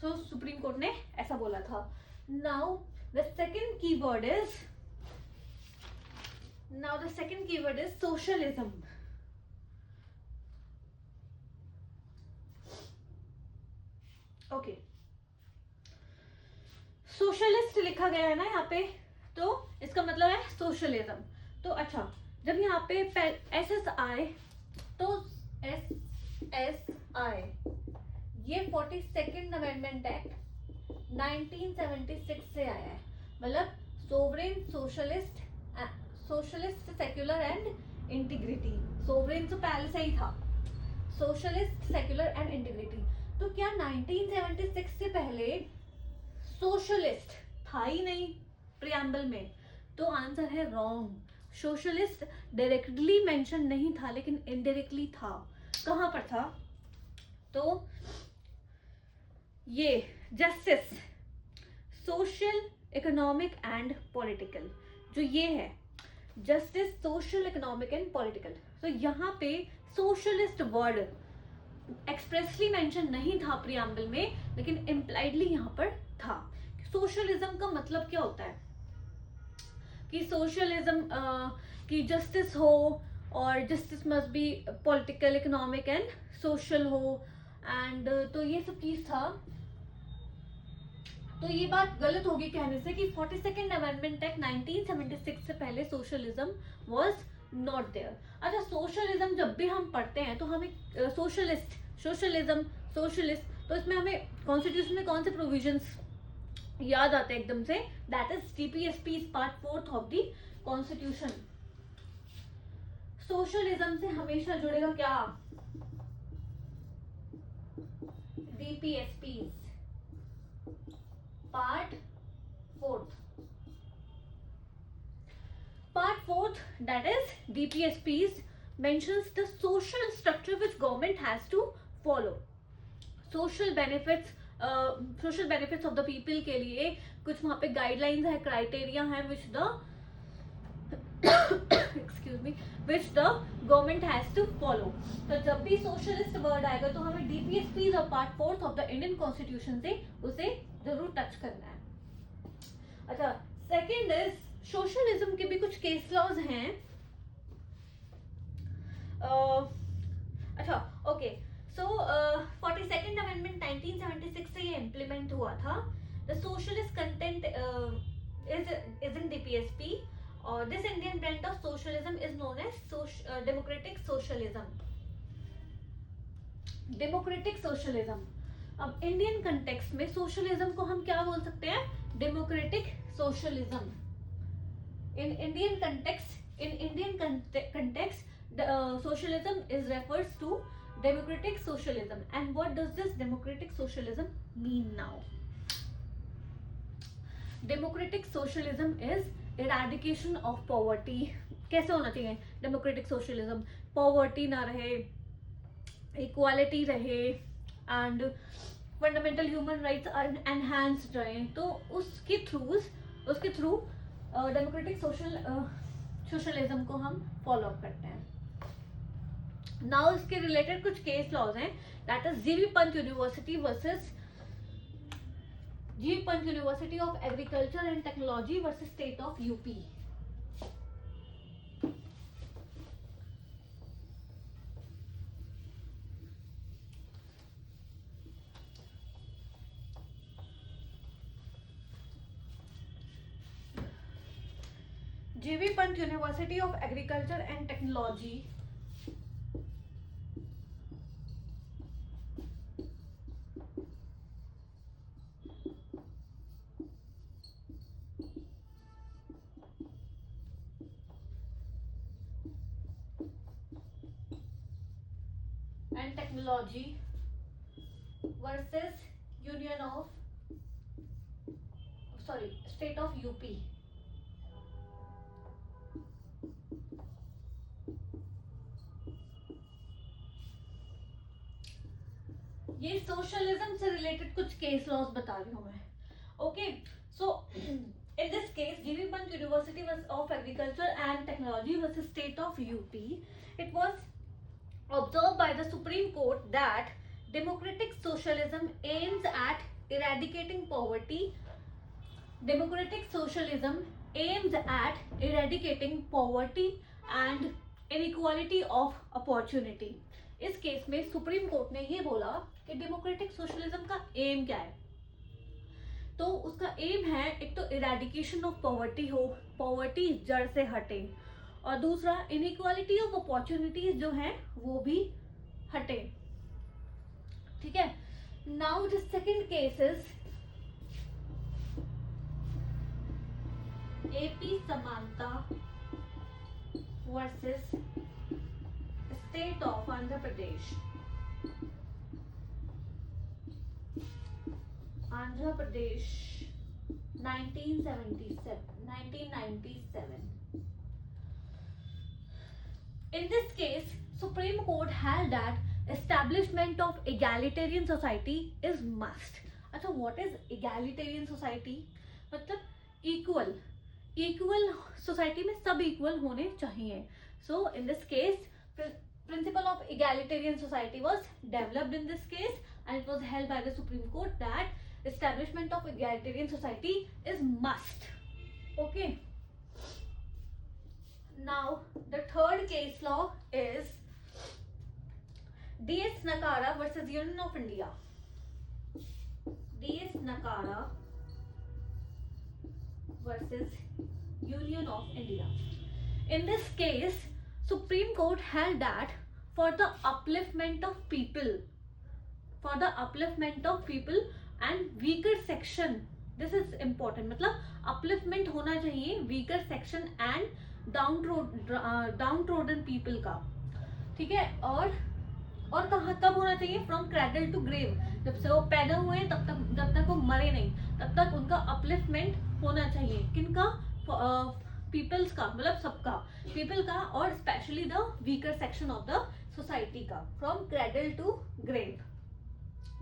[SPEAKER 1] so supreme court ने ऐसा बोला था। Now the second keyword is socialism. Okay, socialist लिखा गया है ना यहाँ पे, तो इसका मतलब है सोशलिज्म। तो अच्छा, जब यहाँ पे SSI, तो SSI ये 42nd अमेंडमेंट एक्ट 1976 से आया है, मतलब sovereign, socialist, secular and integrity. Sovereign तो पहले से ही था, सोशलिस्ट, सेक्युलर एंड इंटीग्रिटी। तो क्या 1976 से पहले सोशलिस्ट था ही नहीं प्रियम्बल में? तो आंसर है रॉन्ग। सोशलिस्ट डायरेक्टली मेंशन नहीं था, लेकिन इनडायरेक्टली था। कहां पर था? तो ये justice, social, economic and political, जो ये है justice, social, economic and political, तो यहाँ पे सोशलिस्ट वर्ड एक्सप्रेसली मेंशन नहीं था प्रियम्बल में, लेकिन इम्प्लाइडली यहाँ पर था। सोशलिज्म का मतलब क्या होता है? कि सोशलिज्म कि जस्टिस हो, और justice must be political, economic and social हो, एंड तो ये सब चीज था। तो ये बात गलत होगी कहने से कि 42nd अमेंडमेंट एक्ट 1976 से पहले सोशलिज्म वाज नॉट देयर। अच्छा, सोशलिज्म जब भी हम पढ़ते हैं तो हमें सोशलिस्ट, सोशलिज्म, सोशलिस्ट, तो इसमें हमें कॉन्स्टिट्यूशन में कौन से प्रोविजंस याद आते हैं एकदम से? That is TPSP is part 4 of the constitution. Socialism से हमेशा जुड़ेगा क्या? DPSPs. Part fourth. Part fourth, that is DPSPs, mentions the social structure which government has to follow. Social benefits, social benefits of the people के लिए कुछ वहाँ पे guidelines है, criteria है which the excuse me, which the government has to follow. तो जब भी socialist word आएगा तो हमें DPSPs और part fourth of the Indian Constitution से उसे जरूर टच करना है. अच्छा, second is सोशलिज्म के भी कुछ केस लॉज हैं. अच्छा, ओके, सो 42nd अमेंडमेंट 1976 से ये इम्प्लीमेंट हुआ था. The socialist content is in DPSP और this Indian brand of socialism is known as democratic socialism. Democratic socialism. अब इंडियन कंटेक्स्ट में सोशलिज्म को हम क्या बोल सकते हैं? Democratic socialism. In Indian context, socialism is refers to democratic socialism. And what does this democratic socialism mean now? Democratic socialism is eradication of poverty. कैसे होना चाहिए democratic socialism? Poverty ना रहे, equality रहे, and fundamental human rights are enhanced रहे. तो उसके through democratic socialism को हम फॉलो अप करते हैं. नाउ इसके रिलेटेड कुछ केस लॉज हैं. That is GB Pant university versus GB Pant university of agriculture and technology versus state of UP. GB Pant university of agriculture and technology and technology versus union of state of UP. ये socialism से related कुछ case laws बता रही हूँ मैं. Okay, so in this case GB Pant university of agriculture and technology versus state of UP, it was observed by the Supreme Court that democratic socialism aims at eradicating poverty. Democratic socialism aims at eradicating poverty and inequality of opportunity. इस case में supreme court ने ये बोला कि democratic socialism का M क्या है. तो उसका एम है एक तो इरेडिकेशन ऑफ पॉवर्टी हो, पॉवर्टी जड़ से हटे, और दूसरा इनइक्वालिटी ऑफ अपॉर्चुनिटीज जो है वो भी हटे. ठीक है. Now the second case is AP Samatha versus state of Andhra Pradesh. Andhra Pradesh 1997. In this case, Supreme Court held that establishment of egalitarian society is must. अच्छा, what is egalitarian society? मतलब equal society में सब equal होने चाहिए. So in this case, principle of egalitarian society was developed in this case, and it was held by the Supreme Court that establishment of egalitarian society is must. Okay. Now the third case law is DS Nakara versus Union of India. DS Nakara versus Union of India. In this case, Supreme Court held that for the upliftment of people and weaker section, this is important, मतलब upliftment होना चाहिए weaker section and downtrodden people का. ठीक है. और कहाँ कब होना चाहिए? From cradle to grave. जब से वो पैदा हुए तब तक, जब तक वो मरे नहीं, तब तक उनका अपलिफ्टमेंट होना चाहिए। किनका? पीपल्स का, मतलब सबका, पीपल का, और specially the weaker section of the society का, फ्रॉम क्रेडल टू ग्रेव।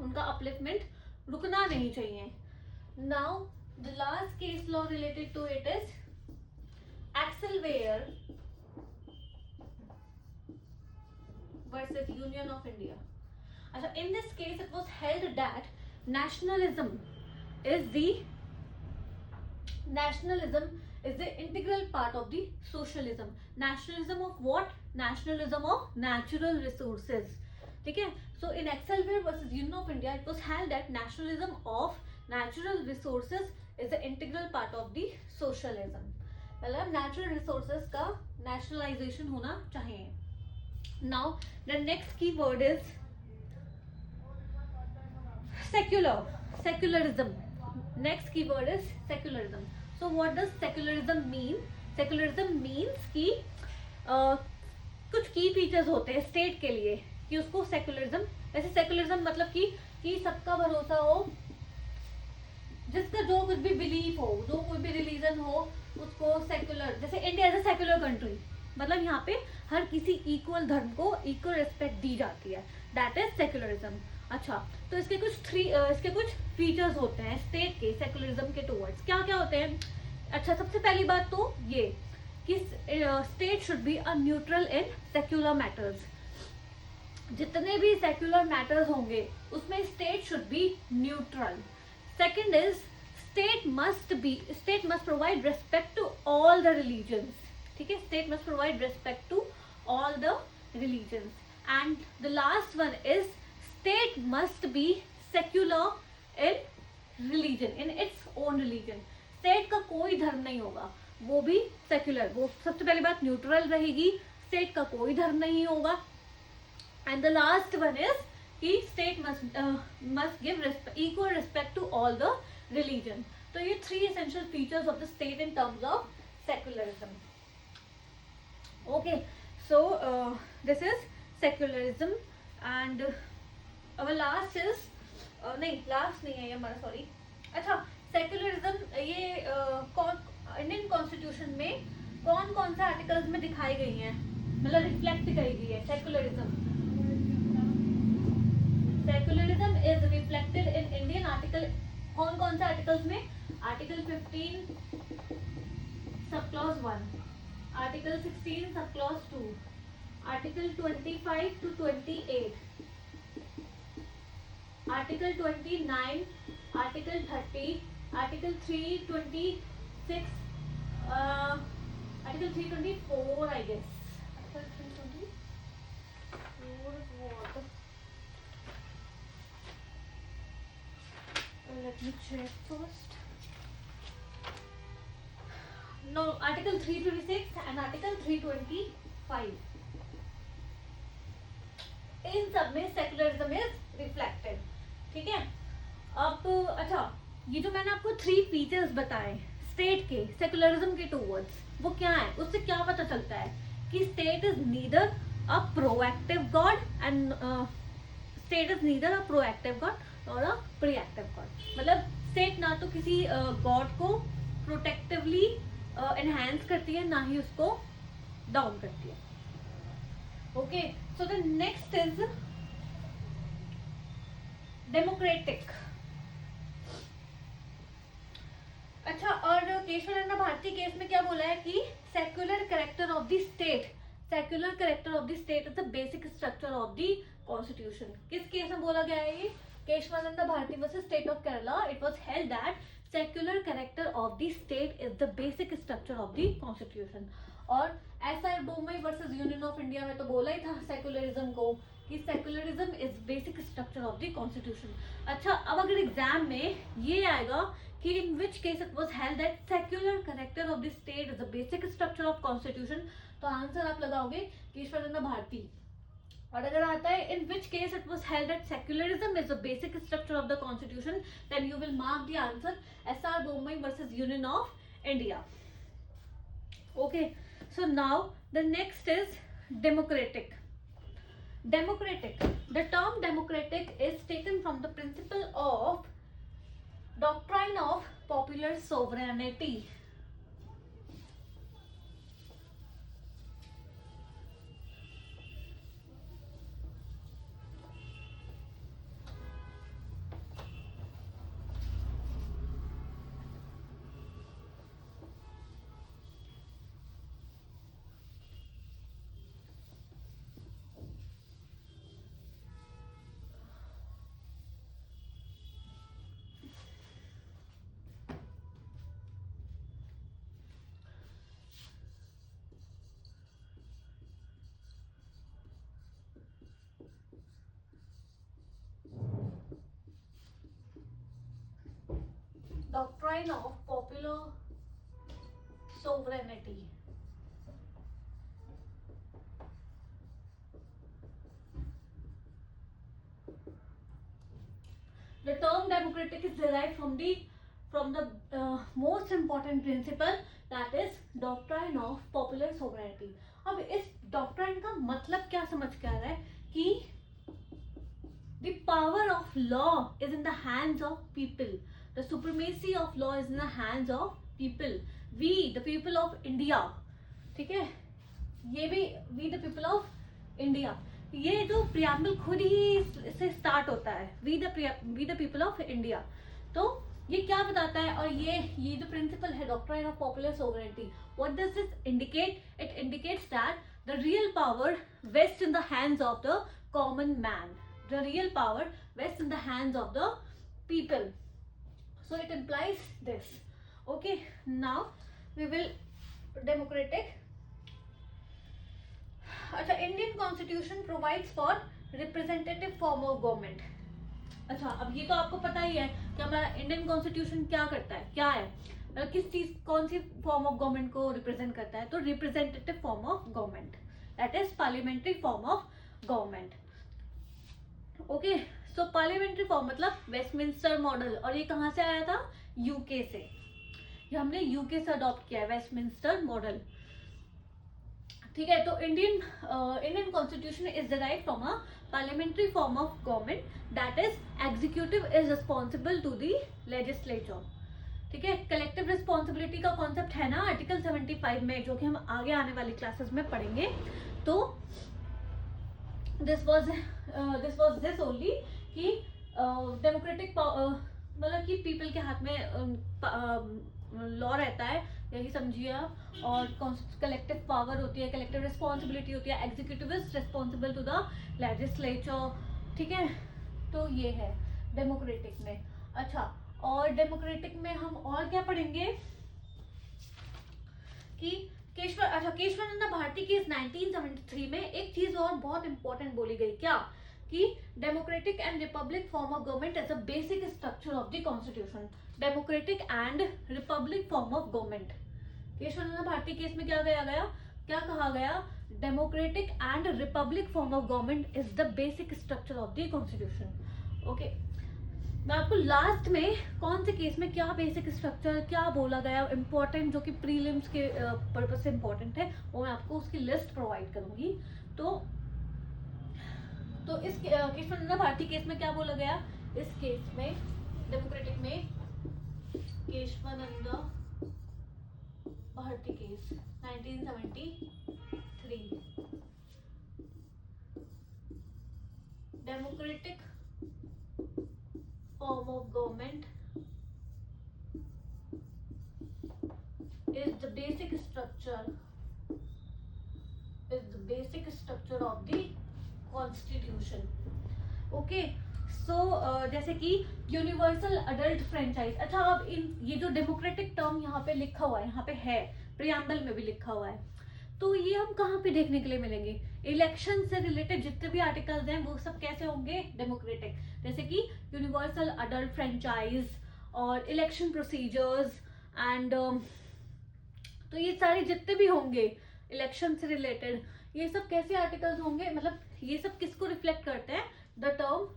[SPEAKER 1] उनका अपलिफ्टमेंट रुकना नहीं चाहिए। Now the last case law related to it is Axel Weir versus Union of India. अच्छा, in this case it was held that nationalism is the integral part of the socialism. Nationalism of what? Nationalism of natural resources. ठीक है? So in Axel Weir versus Union of India, it was held that nationalism of natural resources is the integral part of the socialism. मतलब natural resources का nationalisation होना चाहिए. Now the next की word is secularism. Next की word is secularism. So what does secularism mean? Secularism means कि कुछ की features होते हैं स्टेट के लिए कि उसको सेक्युलरिज्म, ऐसे सेक्युलरिज्म मतलब कि सबका भरोसा हो, जिसका जो कुछ भी बिलीफ हो, जो कोई भी रिलीजन हो, उसको सेक्युलर. जैसे India as a secular country, मतलब यहाँ पे हर किसी इक्वल धर्म को इक्वल रिस्पेक्ट दी जाती है. That is secularism. अच्छा, तो इसके कुछ फीचर्स होते हैं स्टेट के सेक्युलरिज्म के टुवर्ड्स. क्या क्या होते हैं? अच्छा, सबसे पहली बात तो ये कि state should be a neutral in secular matters. जितने भी सेक्युलर मैटर्स होंगे उसमें state should be neutral. Second is state must provide respect to all the religions. ठीक है? State must provide respect to all the religions. And the last one is state must be secular in religion, in its own religion. State का कोई धर्म नहीं होगा, वो भी secular. वो सबसे पहली बात न्यूट्रल रहेगी, स्टेट का कोई धर्म नहीं होगा. And the last one is कि state must give equal respect to all the religion. तो ये 3 essential features of the state in terms of secularism. Okay, so this is secularism. And our last is last नहीं है हमारा, sorry. अच्छा, secularism ये Indian constitution में कौन कौन से आर्टिकल्स में दिखाई गई है, मतलब रिफ्लेक्ट करी गई है secularism. Secularism is reflected in Indian article. कौन से आर्टिकल्स में? Article 15 sub clause 1, article 16 sub clause 2, article 25 to 28, article 29, article 30, article 326, article 324 I guess. Article 324 what? Let me check first. No, Article 326 and Article 325. इन सब में secularism is reflected. ठीक है? अब अच्छा, ये जो मैंने आपको 3 फीचर्स बताए स्टेट के सेक्युलरिज्म के टुवर्ड्स, वो क्या है? उससे क्या पता चलता है कि state is neither a proactive God and state is neither a proactive God और अ प्रीएक्टिव गॉड. मतलब स्टेट ना तो किसी गॉड को प्रोटेक्टिवली एनहांस करती है, ना ही उसको डाउन करती है. Okay, so the next is democratic. अच्छा, और केशवानंद भारती केस में क्या बोला है कि secular character of the state, secular character of the state is the basic structure of the constitution. किस केस में बोला गया है ये? Keshwananda Bharati versus State of Kerala. It was held that secular character of the state is the basic structure of the constitution. और SR Bommai versus Union of India में तो बोला ही था सेक्युलरिज्म को कि secularism is basic structure of the constitution. अच्छा, अब अगर एग्जाम में ये आएगा कि in which case it was held that secular character of the state is the basic structure of constitution, तो आंसर आप लगाओगे केशवानंद भारती. और अगर आता है in which case it was held that secularism is the basic structure of the constitution, then you will mark the answer SR Bommai versus Union of India. Okay, so now the next is democratic. Democratic. The term democratic is taken from the principle of doctrine of popular sovereignty. Doctrine of popular sovereignty. The term democratic is derived from the most important principle, that is doctrine of popular sovereignty. अब इस doctrine का मतलब क्या समझ के आ रहा है कि the power of law is in the hands of people. The supremacy of law is in the hands of people. We, the people of India, ठीक है, ये भी we the people of India, ये जो प्रियम्बल खुद ही से start होता है, we the people of India. तो ये क्या बताता है, और ये जो प्रिंसिपल है doctrine of popular sovereignty, what does this indicate? It indicates that the real power vests in the hands of the common man. The real power rests in the hands of the people. So it implies this. Okay, now we will democratic. अच्छा, Indian Constitution provides for representative form of government. अच्छा, अब ये तो आपको पता ही है कि हमारा इंडियन कॉन्स्टिट्यूशन क्या करता है, क्या है, मतलब किस चीज, कौन सी फॉर्म ऑफ गवर्नमेंट को रिप्रेजेंट करता है. तो representative form of government, that is parliamentary form of government. Okay, so parliamentary form मतलब वेस्टमिंस्टर मॉडल, और ये कहाँ से आया था? यूके से. ये हमने यूके से अडॉप्ट किया है वेस्टमिंस्टर मॉडल. ठीक है, तो Indian constitution is derived from a parliamentary form of government, that is executive is responsible to the legislature. ठीक है, कलेक्टिव रिस्पॉन्सिबिलिटी का कॉन्सेप्ट है ना आर्टिकल 75 में, जो कि हम आगे आने वाली क्लासेस में पढ़ेंगे. तो दिस वॉज दिस ओनली कि डेमोक्रेटिक मतलब कि पीपल के हाथ में लॉ रहता है, यही समझिए आप, और कलेक्टिव पावर होती है, कलेक्टिव रिस्पॉन्सिबिलिटी होती है, executive is responsible to the legislature. ठीक है, तो ये है डेमोक्रेटिक में. अच्छा, और डेमोक्रेटिक में हम और क्या पढ़ेंगे कि केशवानंद भारती की 1973 में एक चीज और बहुत इंपॉर्टेंट बोली गई, क्या? कि democratic and republic form of government as a basic structure of the constitution. Democratic and republic form of government. Keshavananda Bharati case में क्या कहा गया? Democratic and republic form of government is the basic structure of the constitution. Okay, मैं आपको last में कौन से case में क्या बेसिक स्ट्रक्चर क्या बोला गया इंपॉर्टेंट, जो कि प्रीलिम्स के पर्पज से इंपॉर्टेंट है, वो मैं आपको उसकी लिस्ट प्रोवाइड करूंगी. तो इस केशवानंद भारती केस में क्या बोला गया? इस केस में डेमोक्रेटिक में Keshavananda Bharati case 1973, democratic form of government is the basic structure of the constitution. Okay, so जैसे कि यूनिवर्सल अडल्ट फ्रेंचाइज. अच्छा, अब ये जो डेमोक्रेटिक टर्म यहाँ पे लिखा हुआ है, यहाँ पे है, प्रियम्बल में भी लिखा हुआ है, तो ये हम कहाँ पे देखने के लिए मिलेंगे? इलेक्शन से रिलेटेड जितने भी आर्टिकल्स हैं वो सब कैसे होंगे? डेमोक्रेटिक. जैसे कि यूनिवर्सल अडल्ट फ्रेंचाइज और इलेक्शन प्रोसीजर्स एंड तो ये सारे जितने भी होंगे इलेक्शन से रिलेटेड, ये सब कैसे आर्टिकल्स होंगे, मतलब ये सब किसको रिफ्लेक्ट करते हैं? The term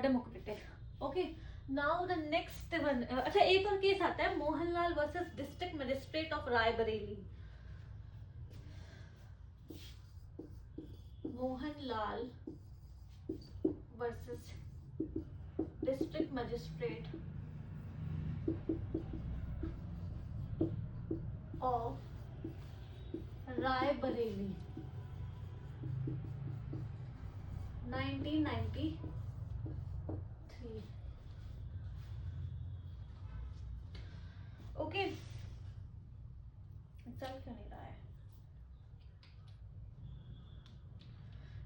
[SPEAKER 1] democratic. Okay, now the next one. अच्छा, एक और केस आता है, Mohanlal versus district magistrate of Raebareli. Mohanlal versus District Magistrate of Rai Bareli, 1993. Okay, चल क्यों नहीं रहा है?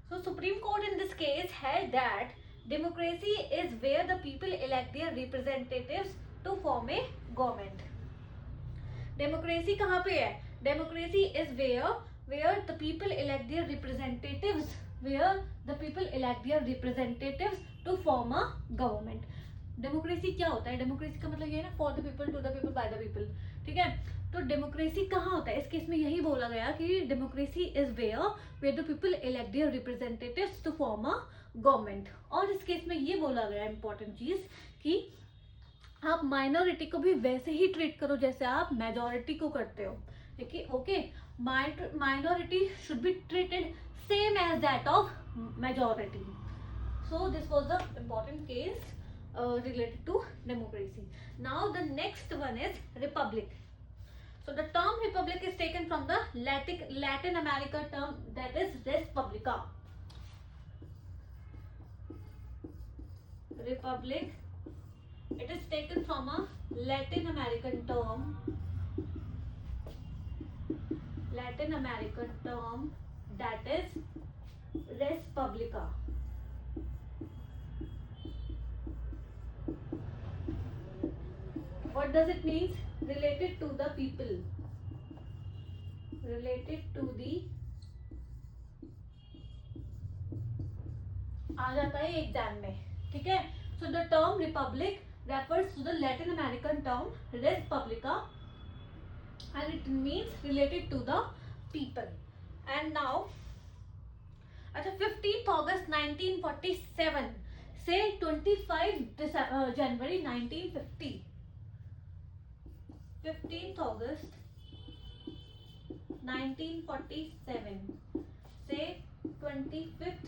[SPEAKER 1] So Supreme Court in this case held that democracy is where the people elect their representatives to form a government. Democracy कहाँ पे है? Democracy is where the people elect their representatives, where the people elect their representatives to form a government. Democracy क्या होता है? Democracy का मतलब ये है ना, for the people, to the people, by the people. ठीक है, तो डेमोक्रेसी कहाँ होता है? इस केस में यही बोला गया कि democracy is where the people elect their representatives to form a government. और इस केस में ये बोला गया इंपॉर्टेंट चीज कि आप माइनॉरिटी को भी वैसे ही ट्रीट करो जैसे आप मेजॉरिटी को करते हो. देखिए, okay, minority should be treated same as that of majority. So this was the important case related to democracy. Now the next one is republic. So the term republic is taken from the Latin America term that is res publica. Republic, it is taken from a Latin American term that is res publica. What does it means? Related to the people, related to the, आ जाता है exam में. ठीक है, so the term republic refers to the Latin American term res publica and it means related to the people. And now, अच्छा, 15th August 1947 से 25 January 1950. 15th August 1947 से 25th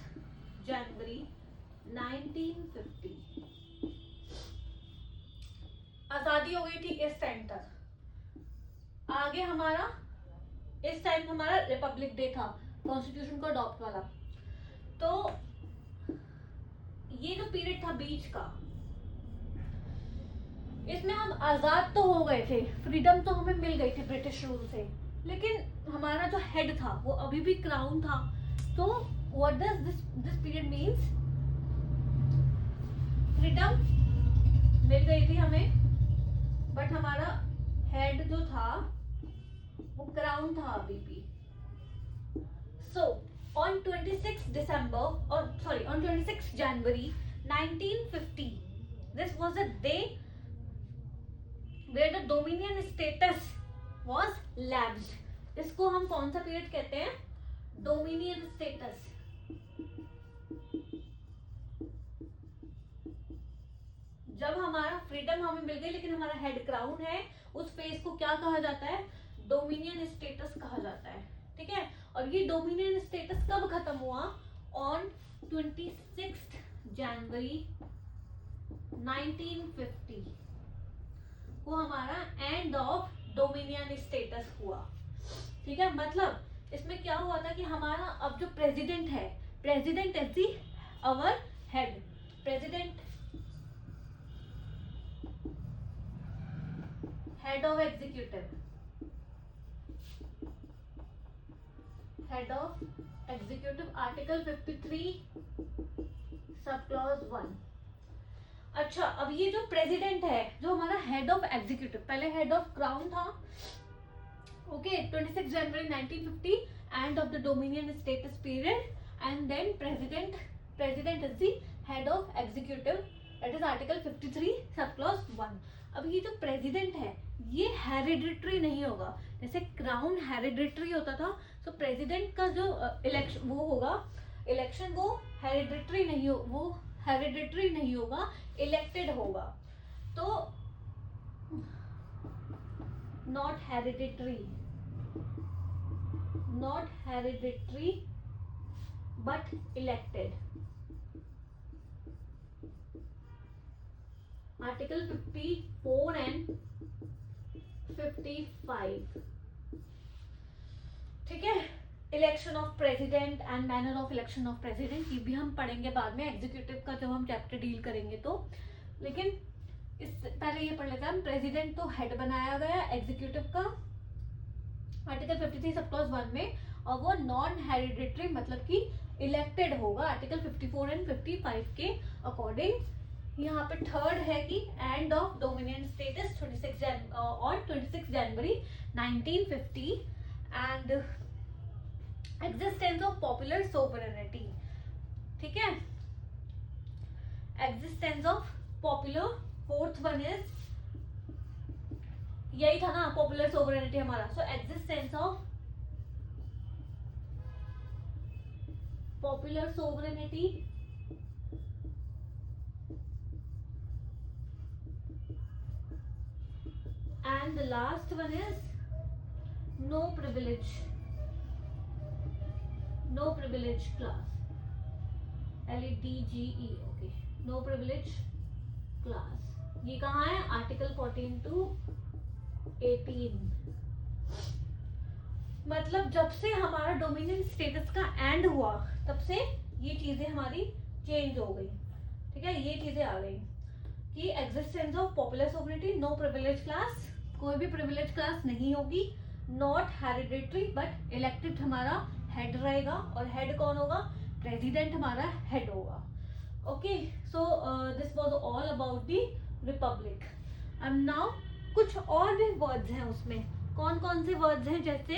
[SPEAKER 1] January 1950 आजादी हो गई थी. इस टाइम तक आगे हमारा, इस टाइम हमारा रिपब्लिक डे था, कॉन्स्टिट्यूशन को अडॉप्ट वाला. तो ये जो पीरियड था बीच का, इसमें हम आजाद तो हो गए थे, फ्रीडम तो हमें मिल गई थी ब्रिटिश रूल से, लेकिन हमारा जो हेड था वो अभी भी क्राउन था. तो what does this period means? Freedom मिल गई थी हमें, बट हमारा हेड जो था वो क्राउन था अभी भी. सो on 26 January 1950, this was a day where the dominion status was lapsed. इसको हम कौन सा पीरियड कहते हैं? Dominion status. जब हमारा फ्रीडम हमें मिल गई लेकिन हमारा हेड क्राउन है, उस फेज को क्या कहा जाता है? डोमिनियन स्टेटस कहा जाता है. ठीक है, और ये डोमिनियन स्टेटस कब खत्म हुआ? ऑन 26 जनवरी 1950 को हमारा एंड ऑफ डोमिनियन स्टेटस हुआ. ठीक है, मतलब इसमें क्या हुआ था कि हमारा अब जो प्रेसिडेंट है, president is the our head. President head of executive, head of executive, article 53 sub clause 1. अच्छा, अब ये जो प्रेसिडेंट है, जो हमारा हेड ऑफ एग्जीक्यूटिव, पहले हेड ऑफ क्राउन था. Okay, 26 January 1950 end of the dominion status period, and then president is the head of executive, that is article 53 sub clause 1. अब ये जो प्रेसिडेंट है ये हेरिडिटरी नहीं होगा. जैसे क्राउन हेरिडिटरी होता था, तो प्रेसिडेंट का जो इलेक्शन वो होगा, इलेक्शन वो हेरिडिटरी नहीं होगा, इलेक्टेड होगा. तो not hereditary but elected. Article 54 and 55. ठीक है, election of president and manner of election of president, ये भी हम पढ़ेंगे बाद में एग्जीक्यूटिव का जब हम चैप्टर डील करेंगे तो। लेकिन इस पहले ये पढ़ लेते हैं हम, प्रेसिडेंट तो हेड बनाया गया एग्जीक्यूटिव का आर्टिकल 53 सब क्लॉज 1 में, और वो नॉन हेरिडिटरी मतलब कि इलेक्टेड होगा आर्टिकल 54 एंड 55 के अकॉर्डिंग। यहाँ पे थर्ड है कि end of dominion status 26 January 1950 and existence of popular sovereignty. ठीक है, existence of popular, fourth one is यही था ना पॉपुलर सोवरेनिटी हमारा, so existence of popular sovereignty and the last one is no privilege class, LEDGE, okay, no privilege class। ये कहाँ है, article 14 to 18। मतलब जब से हमारा डोमिनियन स्टेटस का एंड हुआ तब से ये चीजें हमारी चेंज हो गई। ठीक है, ये चीजें आ गई कि existence of popular sovereignty, no privilege class, कोई भी प्रिविलेज क्लास नहीं होगी, नॉट हेरिडिटरी बट इलेक्टेड हमारा हेड रहेगा, और हेड कौन होगा, प्रेसिडेंट हमारा हेड होगा। Okay, so this was all about the republic. And now कुछ और भी वर्ड्स हैं उसमें, कौन कौन से वर्ड्स हैं, जैसे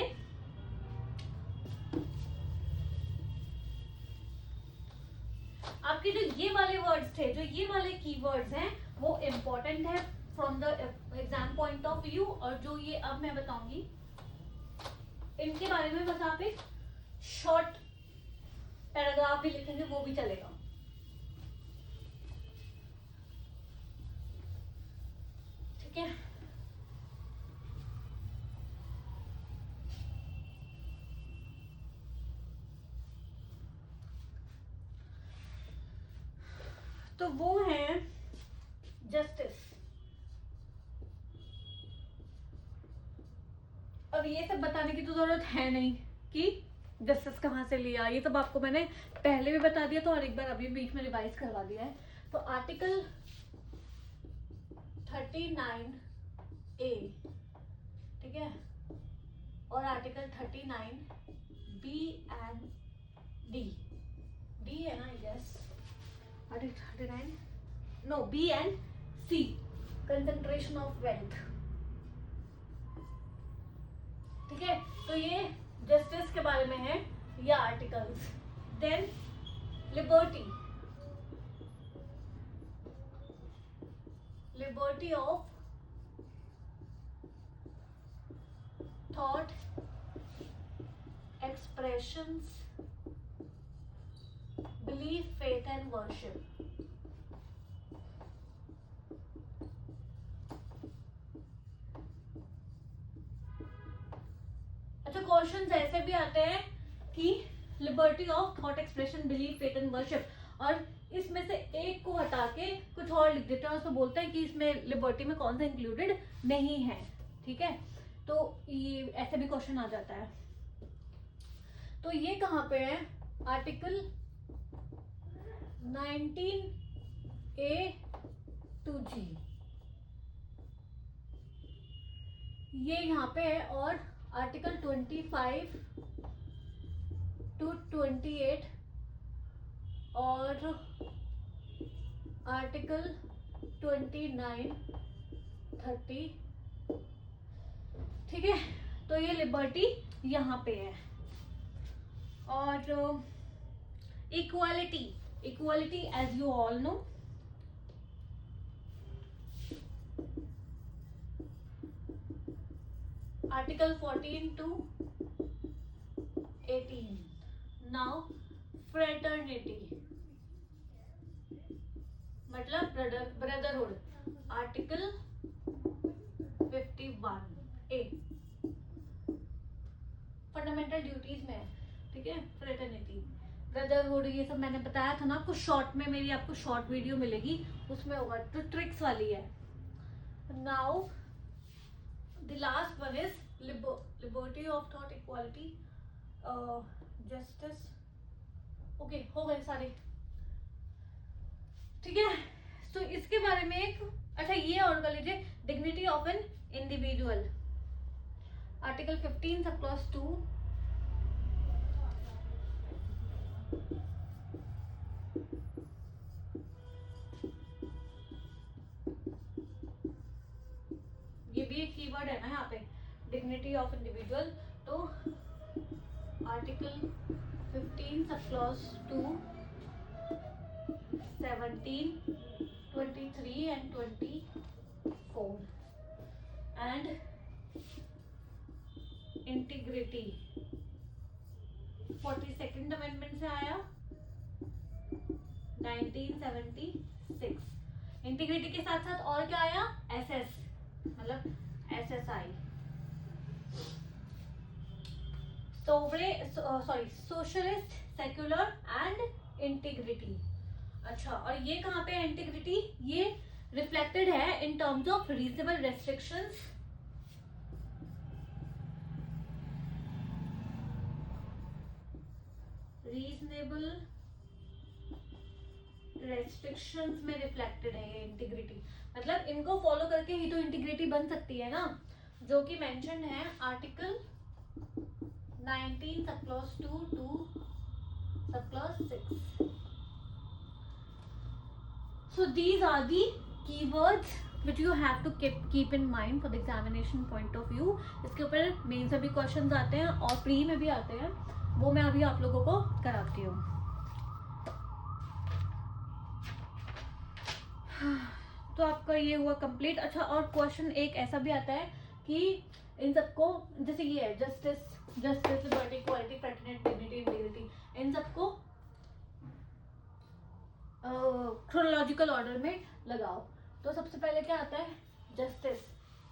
[SPEAKER 1] आपके जो ये वाले वर्ड्स थे, जो ये वाले कीवर्ड्स हैं वो इम्पोर्टेंट है from the exam point of view, और जो ये अब मैं बताऊंगी इनके बारे में बस आप एक शॉर्ट पैराग्राफ भी लिखेंगे वो भी चलेगा। ठीक है, तो वो है जस्टिस। अब ये सब बताने की तो जरूरत है नहीं कि जस्टिस कहाँ से लिया, ये सब आपको मैंने पहले भी बता दिया, तो और एक बार अभी बीच में रिवाइज करवा दिया है। तो आर्टिकल 39A, ठीक है, और आर्टिकल 39B एंड डी है ना, yes, article 39, no, B and C, concentration of wealth. ठीक है, तो ये जस्टिस के बारे में है ये articles. Then liberty of thought, expressions, belief, faith and worship. अच्छा, क्वेश्चंस ऐसे भी आते हैं कि liberty of thought, expression, belief, faith and worship, और इसमें से एक को हटा के कुछ और लिख देते हैं, और उसमें बोलते हैं कि इसमें लिबर्टी में कौन सा इंक्लूडेड नहीं है। ठीक है, तो ये ऐसे भी क्वेश्चन आ जाता है। तो ये कहाँ पे है, आर्टिकल 19A to G, ये यहाँ पे है, और आर्टिकल 25 to 28 और आर्टिकल 29, 30। ठीक है, तो ये लिबर्टी यहाँ पे है। और equality as you all know, article 14 to 18। Now fraternity मतलब brotherhood, article 51A, fundamental duties में। ठीक है, फ्रेटर्निटी, ब्रदरहुड ये सब मैंने बताया था ना आपको, शॉर्ट में मेरी आपको शॉर्ट वीडियो मिलेगी, उसमें होगा, तो ट्रिक्स वाली है. Now the last one is liberty of thought, equality, justice. Okay, हो गए सारे. ठीक है, तो इसके बारे में एक, अच्छा ये और कर लीजिए, dignity of an individual, article 15 सब क्लॉज 2. ये भी एक कीवर्ड है ना यहाँ पे, डिग्निटी ऑफ इंडिविजुअल. तो आर्टिकल 15 सब clause 2, 17, 23 and 24 and integrity 42nd amendment से आया 1976. इंटीग्रिटी के साथ साथ और क्या आया, एसएस, मतलब SSI, socialist, secular and integrity. अच्छा, और ये कहाँ पे है इंटीग्रिटी, ये रिफ्लेक्टेड है इन terms of reasonable restrictions, reasonable restrictions में रिफ्लेक्टेड है ये इंटीग्रिटी. मतलब इनको फॉलो करके ही तो इंटीग्रिटी बन सकती है ना, जो कि मेंशन है article 19 sub clause 2 to sub clause 6. So these are the keywords which you have to keep in mind for the examination point of view. इसके ऊपर मेन से भी क्वेश्चंस आते हैं और प्री में भी आते हैं, वो मैं अभी आप लोगों को कराती हूँ. तो आपका ये हुआ कंप्लीट. अच्छा, और क्वेश्चन एक ऐसा भी आता है कि इन सबको, जैसे ये है justice, liberty, equality, fraternity, dignity, integrity, इन सबको क्रोनोलॉजिकल ऑर्डर में लगाओ. तो सबसे पहले क्या आता है, जस्टिस.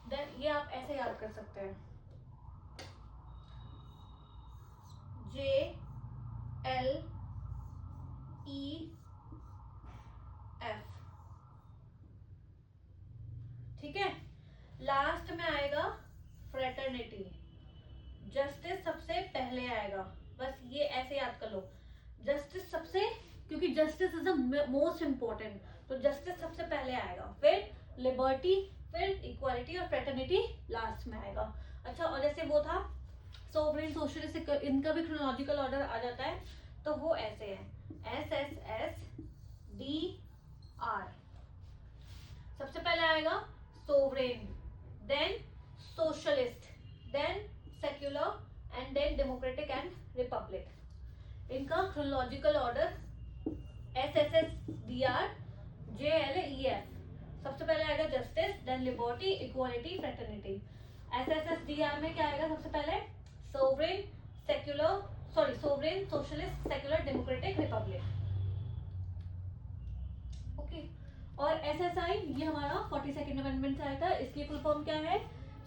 [SPEAKER 1] देन ये आप ऐसे याद कर सकते हैं, JLEF. ठीक है, लास्ट में आएगा फ्रेटर्निटी. जस्टिस सबसे पहले आएगा, बस ये ऐसे याद कर लो, जस्टिस सबसे, क्योंकि justice is the most important, तो जस्टिस सबसे पहले आएगा, फिर लिबर्टी, फिर इक्वालिटी और फ्रेटर्निटी लास्ट में आएगा. अच्छा, और जैसे वो था सोवरेन, सोशलिस्ट, इनका भी क्रोनोलॉजिकल ऑर्डर आ जाता है, तो वो ऐसे है, SSSDR. सबसे पहले आएगा sovereign, then socialist, then secular and then democratic and republic. इनका क्रोनोलॉजिकल ऑर्डर SSSDR, JLEF. सबसे पहले आएगा justice, then liberty, equality, fraternity. SSSDR में क्या आएगा सबसे पहले, sovereign, sovereign, socialist, secular, democratic, republic. Okay, और SSI ये हमारा 42nd अमेंडमेंट से आया था, इसकी फुल फॉर्म क्या है,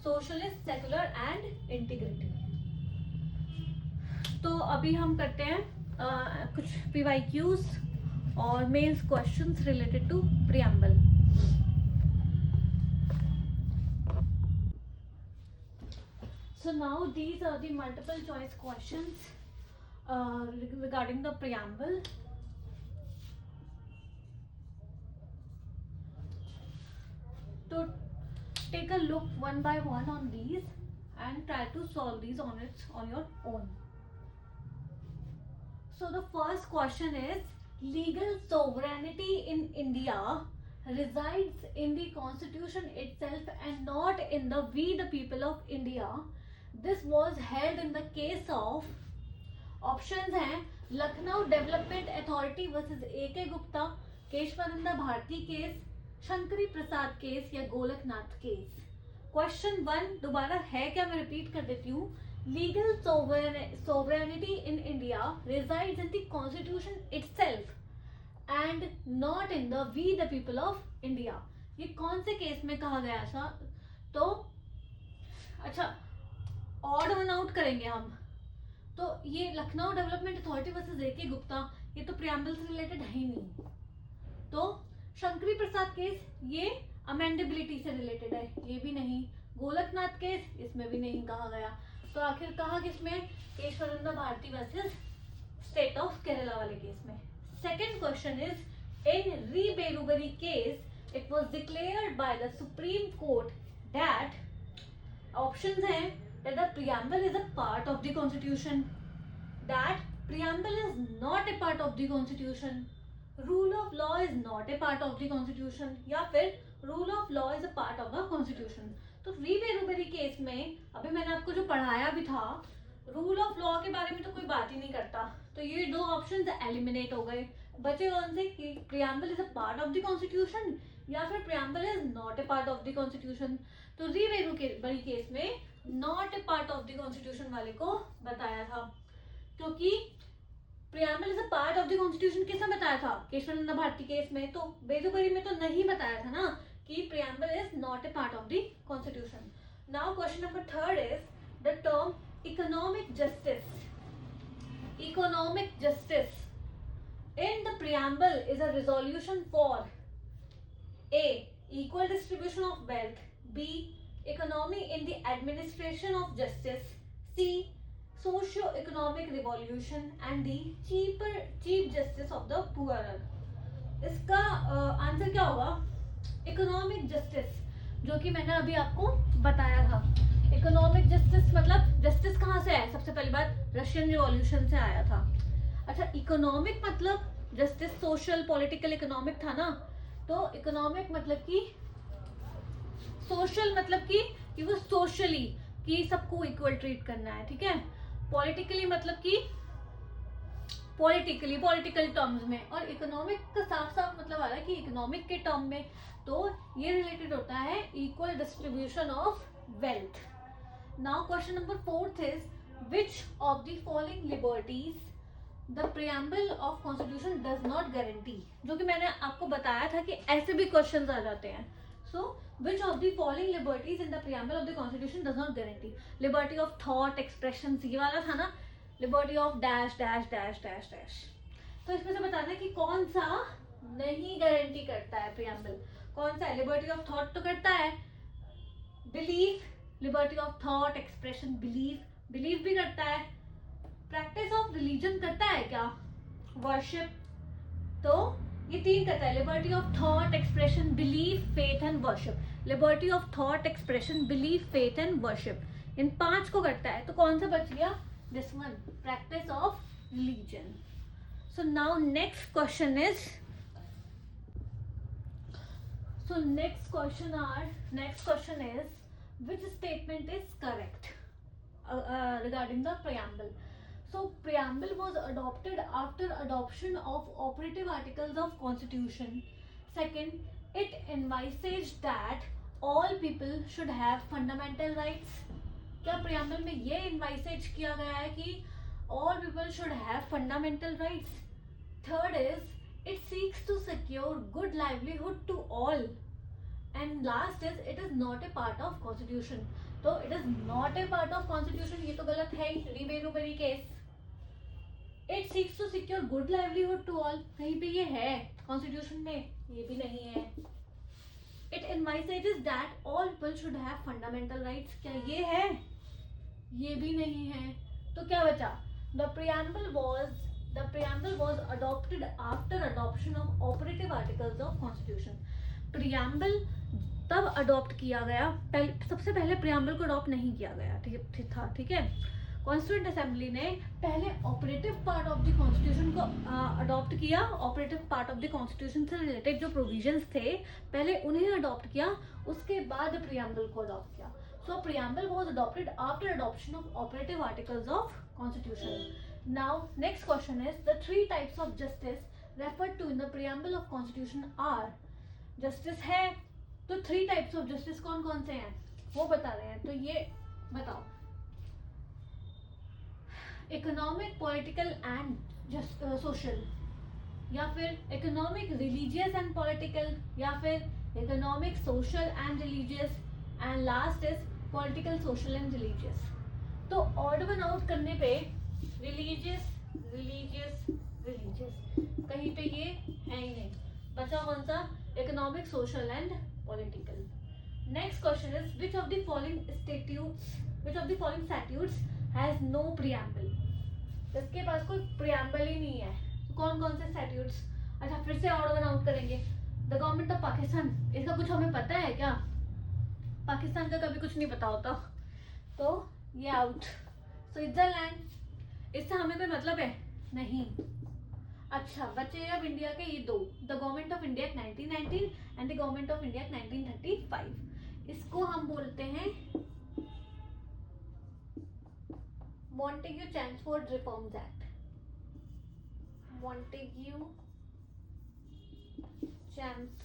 [SPEAKER 1] सोशलिस्ट, सेक्युलर एंड इंटीग्रिटी. तो अभी हम करते हैं कुछ PYQs और mains questions related to preamble. So now these are the multiple choice questions regarding the preamble. So take a look one by one on these and try to solve these on your own. So the first question is, legal sovereignty in India resides in the constitution itself and not in the we the people of India. This was held in the case of, options हैं, Lucknow development authority versus AK Gupta, Kesavananda Bharati case, Shankari Prasad case या Golaknath case. Question 1 दोबारा है क्या, मैं repeat कर देती हूँ. Legal sovereignty in India resides in the constitution itself and not in the we the people of India. ये कौन से केस में कहा गया था? तो अच्छा, ऑड वन आउट करेंगे हम. तो ये Lucknow development authority versus A K. Gupta, ये तो प्रियम्बल से रिलेटेड है ही नहीं। तो शंकरी प्रसाद केस, ये अमेंडेबिलिटी से रिलेटेड है, ये भी नहीं। गोलकनाथ केस, इसमें भी नहीं कहा गया। तो आखिर कहा किसमें? Kesavananda Bharati versus state of Kerala वाले केस में। Second question is, in re Berubari case it was declared by the Supreme Court that, options हैं, that the preamble is a part of the constitution, that preamble is not a part of the constitution, rule of law is not a part of the constitution, या फिर rule of law is a part of the constitution। तो री बेरुबरी case में अभी मैंने आपको जो पढ़ाया भी था, रूल ऑफ लॉ के बारे में तो कोई बात ही नहीं करता, तो ये दो ऑप्शन एलिमिनेट हो गए। बचे कौन से? कि preamble is a part of the constitution या फिर preamble is not a part of the constitution. तो री बेरुबरी केस में not a part of the constitution वाले को बताया था, क्योंकि preamble is a part of the constitution किसने बताया था? केशवानंद भारती केस में। तो बेरुबरी में तो नहीं बताया था ना कि preamble is not a part of the constitution. Now question number third is the term economic justice. Economic justice in the preamble is a resolution for A, equal distribution of wealth, B, economy in the administration of justice, C, socio-economic revolution, and D, chief justice of the poorer। इसका answer क्या होगा? Economic justice, जो कि मैंने अभी आपको बताया था। इकोनॉमिक जस्टिस मतलब जस्टिस कहाँ से आया? सबसे पहली बात रशियन रिवॉल्यूशन से आया था। अच्छा, इकोनॉमिक मतलब जस्टिस सोशल पॉलिटिकल इकोनॉमिक था ना, तो इकोनॉमिक मतलब कि सोशल मतलब कि वो सोशली कि सबको इक्वल ट्रीट करना है, ठीक है। पॉलिटिकली मतलब कि पॉलिटिकल टर्म्स में, और इकोनॉमिक का साफ साफ मतलब आ रहा है कि इकोनॉमिक के टर्म में, तो ये रिलेटेड होता है equal distribution of wealth. Now question number fourth is, which of the following liberties the preamble of constitution does not guarantee, जो कि मैंने आपको बताया था कि ऐसे भी क्वेश्चन आ जाते हैं। So which of the following liberties in the preamble of the constitution does not guarantee? Liberty of thought, expression, ये वाला था ना, liberty of dash dash dash dash dash. तो इसमें से बताना है कि कौन सा नहीं गारंटी करता है प्रियम्बल, कौन सा है? लिबर्टी ऑफ थॉट तो करता है, belief, liberty of thought, expression, belief भी करता है, प्रैक्टिस ऑफ रिलीजन करता है क्या? वर्शिप, तो ये तीन करता है, liberty of thought, expression, belief, faith and worship. Liberty of thought, expression, belief, faith and worship, इन पांच को करता है। तो कौन सा बच गया? This one, practice of religion. So now next question is, next question is which statement is correct regarding the preamble? So preamble was adopted after adoption of operative articles of constitution. Second, it envisaged that all people should have fundamental rights. क्या preamble में ये envisage किया गया है कि all people should have fundamental rights? Third is, it seeks to secure good livelihood to all. And last is, it is not a part of constitution. तो it is not a part of constitution, ये तो गलत है ही, री बेरुबरी case. It seeks to secure good livelihood to all, कहीं पे ये है constitution में? ये भी नहीं है। It envisages that all people should have fundamental rights, क्या ये है? ये भी नहीं है। तो क्या बचा? The preamble was adopted after adoption of operative articles of constitution. Preamble तब अडॉप्ट किया गया, सबसे पहले प्रियम्बल को अडॉप्ट नहीं किया गया ठीक है। कॉन्स्टिट्यूएंट असेंबली ने पहले operative part of the constitution को अडॉप्ट किया। Operative part of the constitution से रिलेटेड जो प्रोविजंस थे पहले उन्हें अडॉप्ट किया, उसके बाद प्रियम्बल को अडॉप्ट किया। So preamble was adopted after adoption of operative articles of constitution. Now next question is, the three types of justice referred to in the preamble of constitution are. Justice है तो three types of justice कौन कौन से हैं वो बता रहे हैं, तो ये बताओ। इकोनॉमिक, पॉलिटिकल एंड सोशल, या फिर इकोनॉमिक, रिलीजियस एंड पॉलिटिकल, या फिर economic, social and religious, and last is political, social and religious. तो ऑड वन आउट करने पे रिलीजियस रिलीजियस रिलीजियस, कहीं पे ये है ही नहीं। बचा कौन सा? Economic, social and political. Next question is which of the following statutes has no preamble. इसके पास कोई प्रियम्बल ही नहीं है। कौन कौन से स्टैट्यूट्स? अच्छा, फिर से ऑड वन आउट करेंगे। द गवर्नमेंट ऑफ पाकिस्तान, इसका कुछ हमें पता है क्या? पाकिस्तान का कभी कुछ नहीं पता होता, तो ये आउट। स्विट्जरलैंड, इससे हमें कोई मतलब है नहीं। अच्छा, बचे अब इंडिया के ये दो, the government of India 1919 and the government of India 1935। इसको हम बोलते हैं Montagu Chelmsford reforms act. Montagu Chelmsford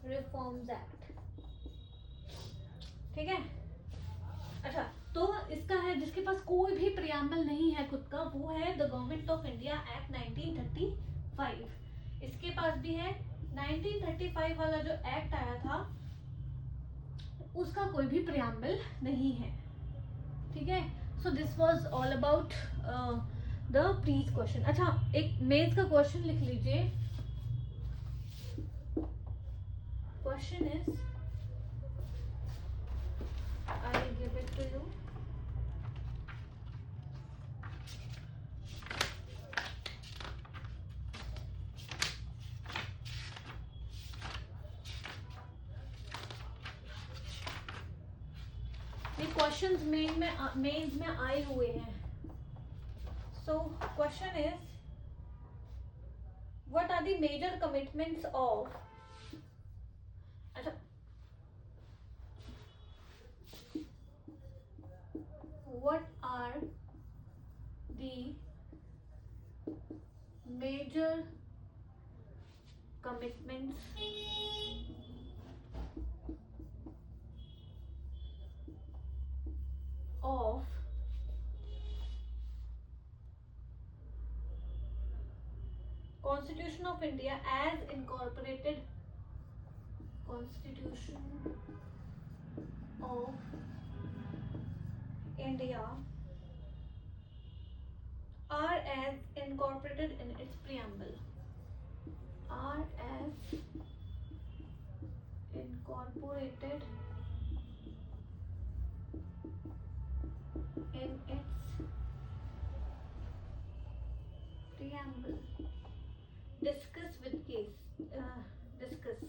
[SPEAKER 1] reforms act, ठीक है। अच्छा, तो इसका है जिसके पास कोई भी प्रियम्बल नहीं है खुद का, वो है the government of India act 1935। इसके पास भी है 1935 वाला जो एक्ट आया था, उसका कोई भी प्रियम्बल नहीं है, ठीक है। So this was all about the prelims question. अच्छा, एक मेंस का क्वेश्चन लिख लीजिए। Question is, I will give it to you. ये क्वेश्चंस मेंस में आए हुए हैं। So question is, what are the major commitments of, अच्छा, what are the major commitments of Constitution of India as incorporated, Constitution of India are as incorporated in its preamble, are as incorporated in its preamble, discuss with case, discuss,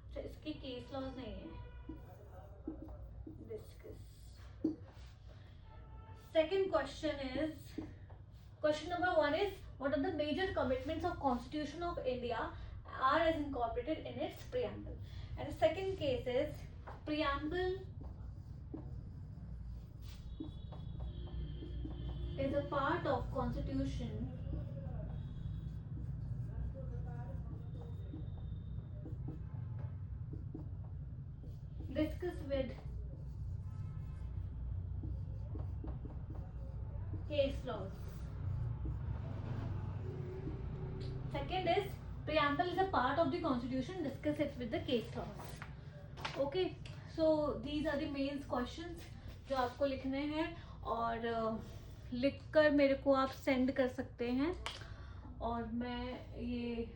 [SPEAKER 1] अच्छा इसके case laws नहीं है, discuss। Second question is, question number 1 is, what are the major commitments of Constitution of India are as incorporated in its preamble? And the second case is, preamble is a part of Constitution discuss with case laws. Second is, preamble is a part of the Constitution, discuss it with the case laws. Okay, so these are the main questions जो आपको लिखने हैं, और लिखकर मेरे को आप send कर सकते हैं, और मैं ये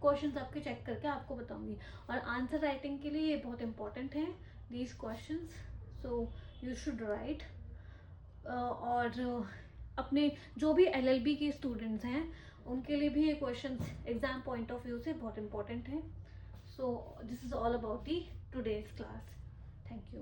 [SPEAKER 1] क्वेश्चंस आपके चेक करके आपको बताऊंगी। और आंसर राइटिंग के लिए ये बहुत इंपॉर्टेंट है these questions, so you should write. और अपने जो भी LLB के स्टूडेंट्स हैं उनके लिए भी ये questions exam point of view से बहुत इंपॉर्टेंट है। So this is all about the today's class. Thank you.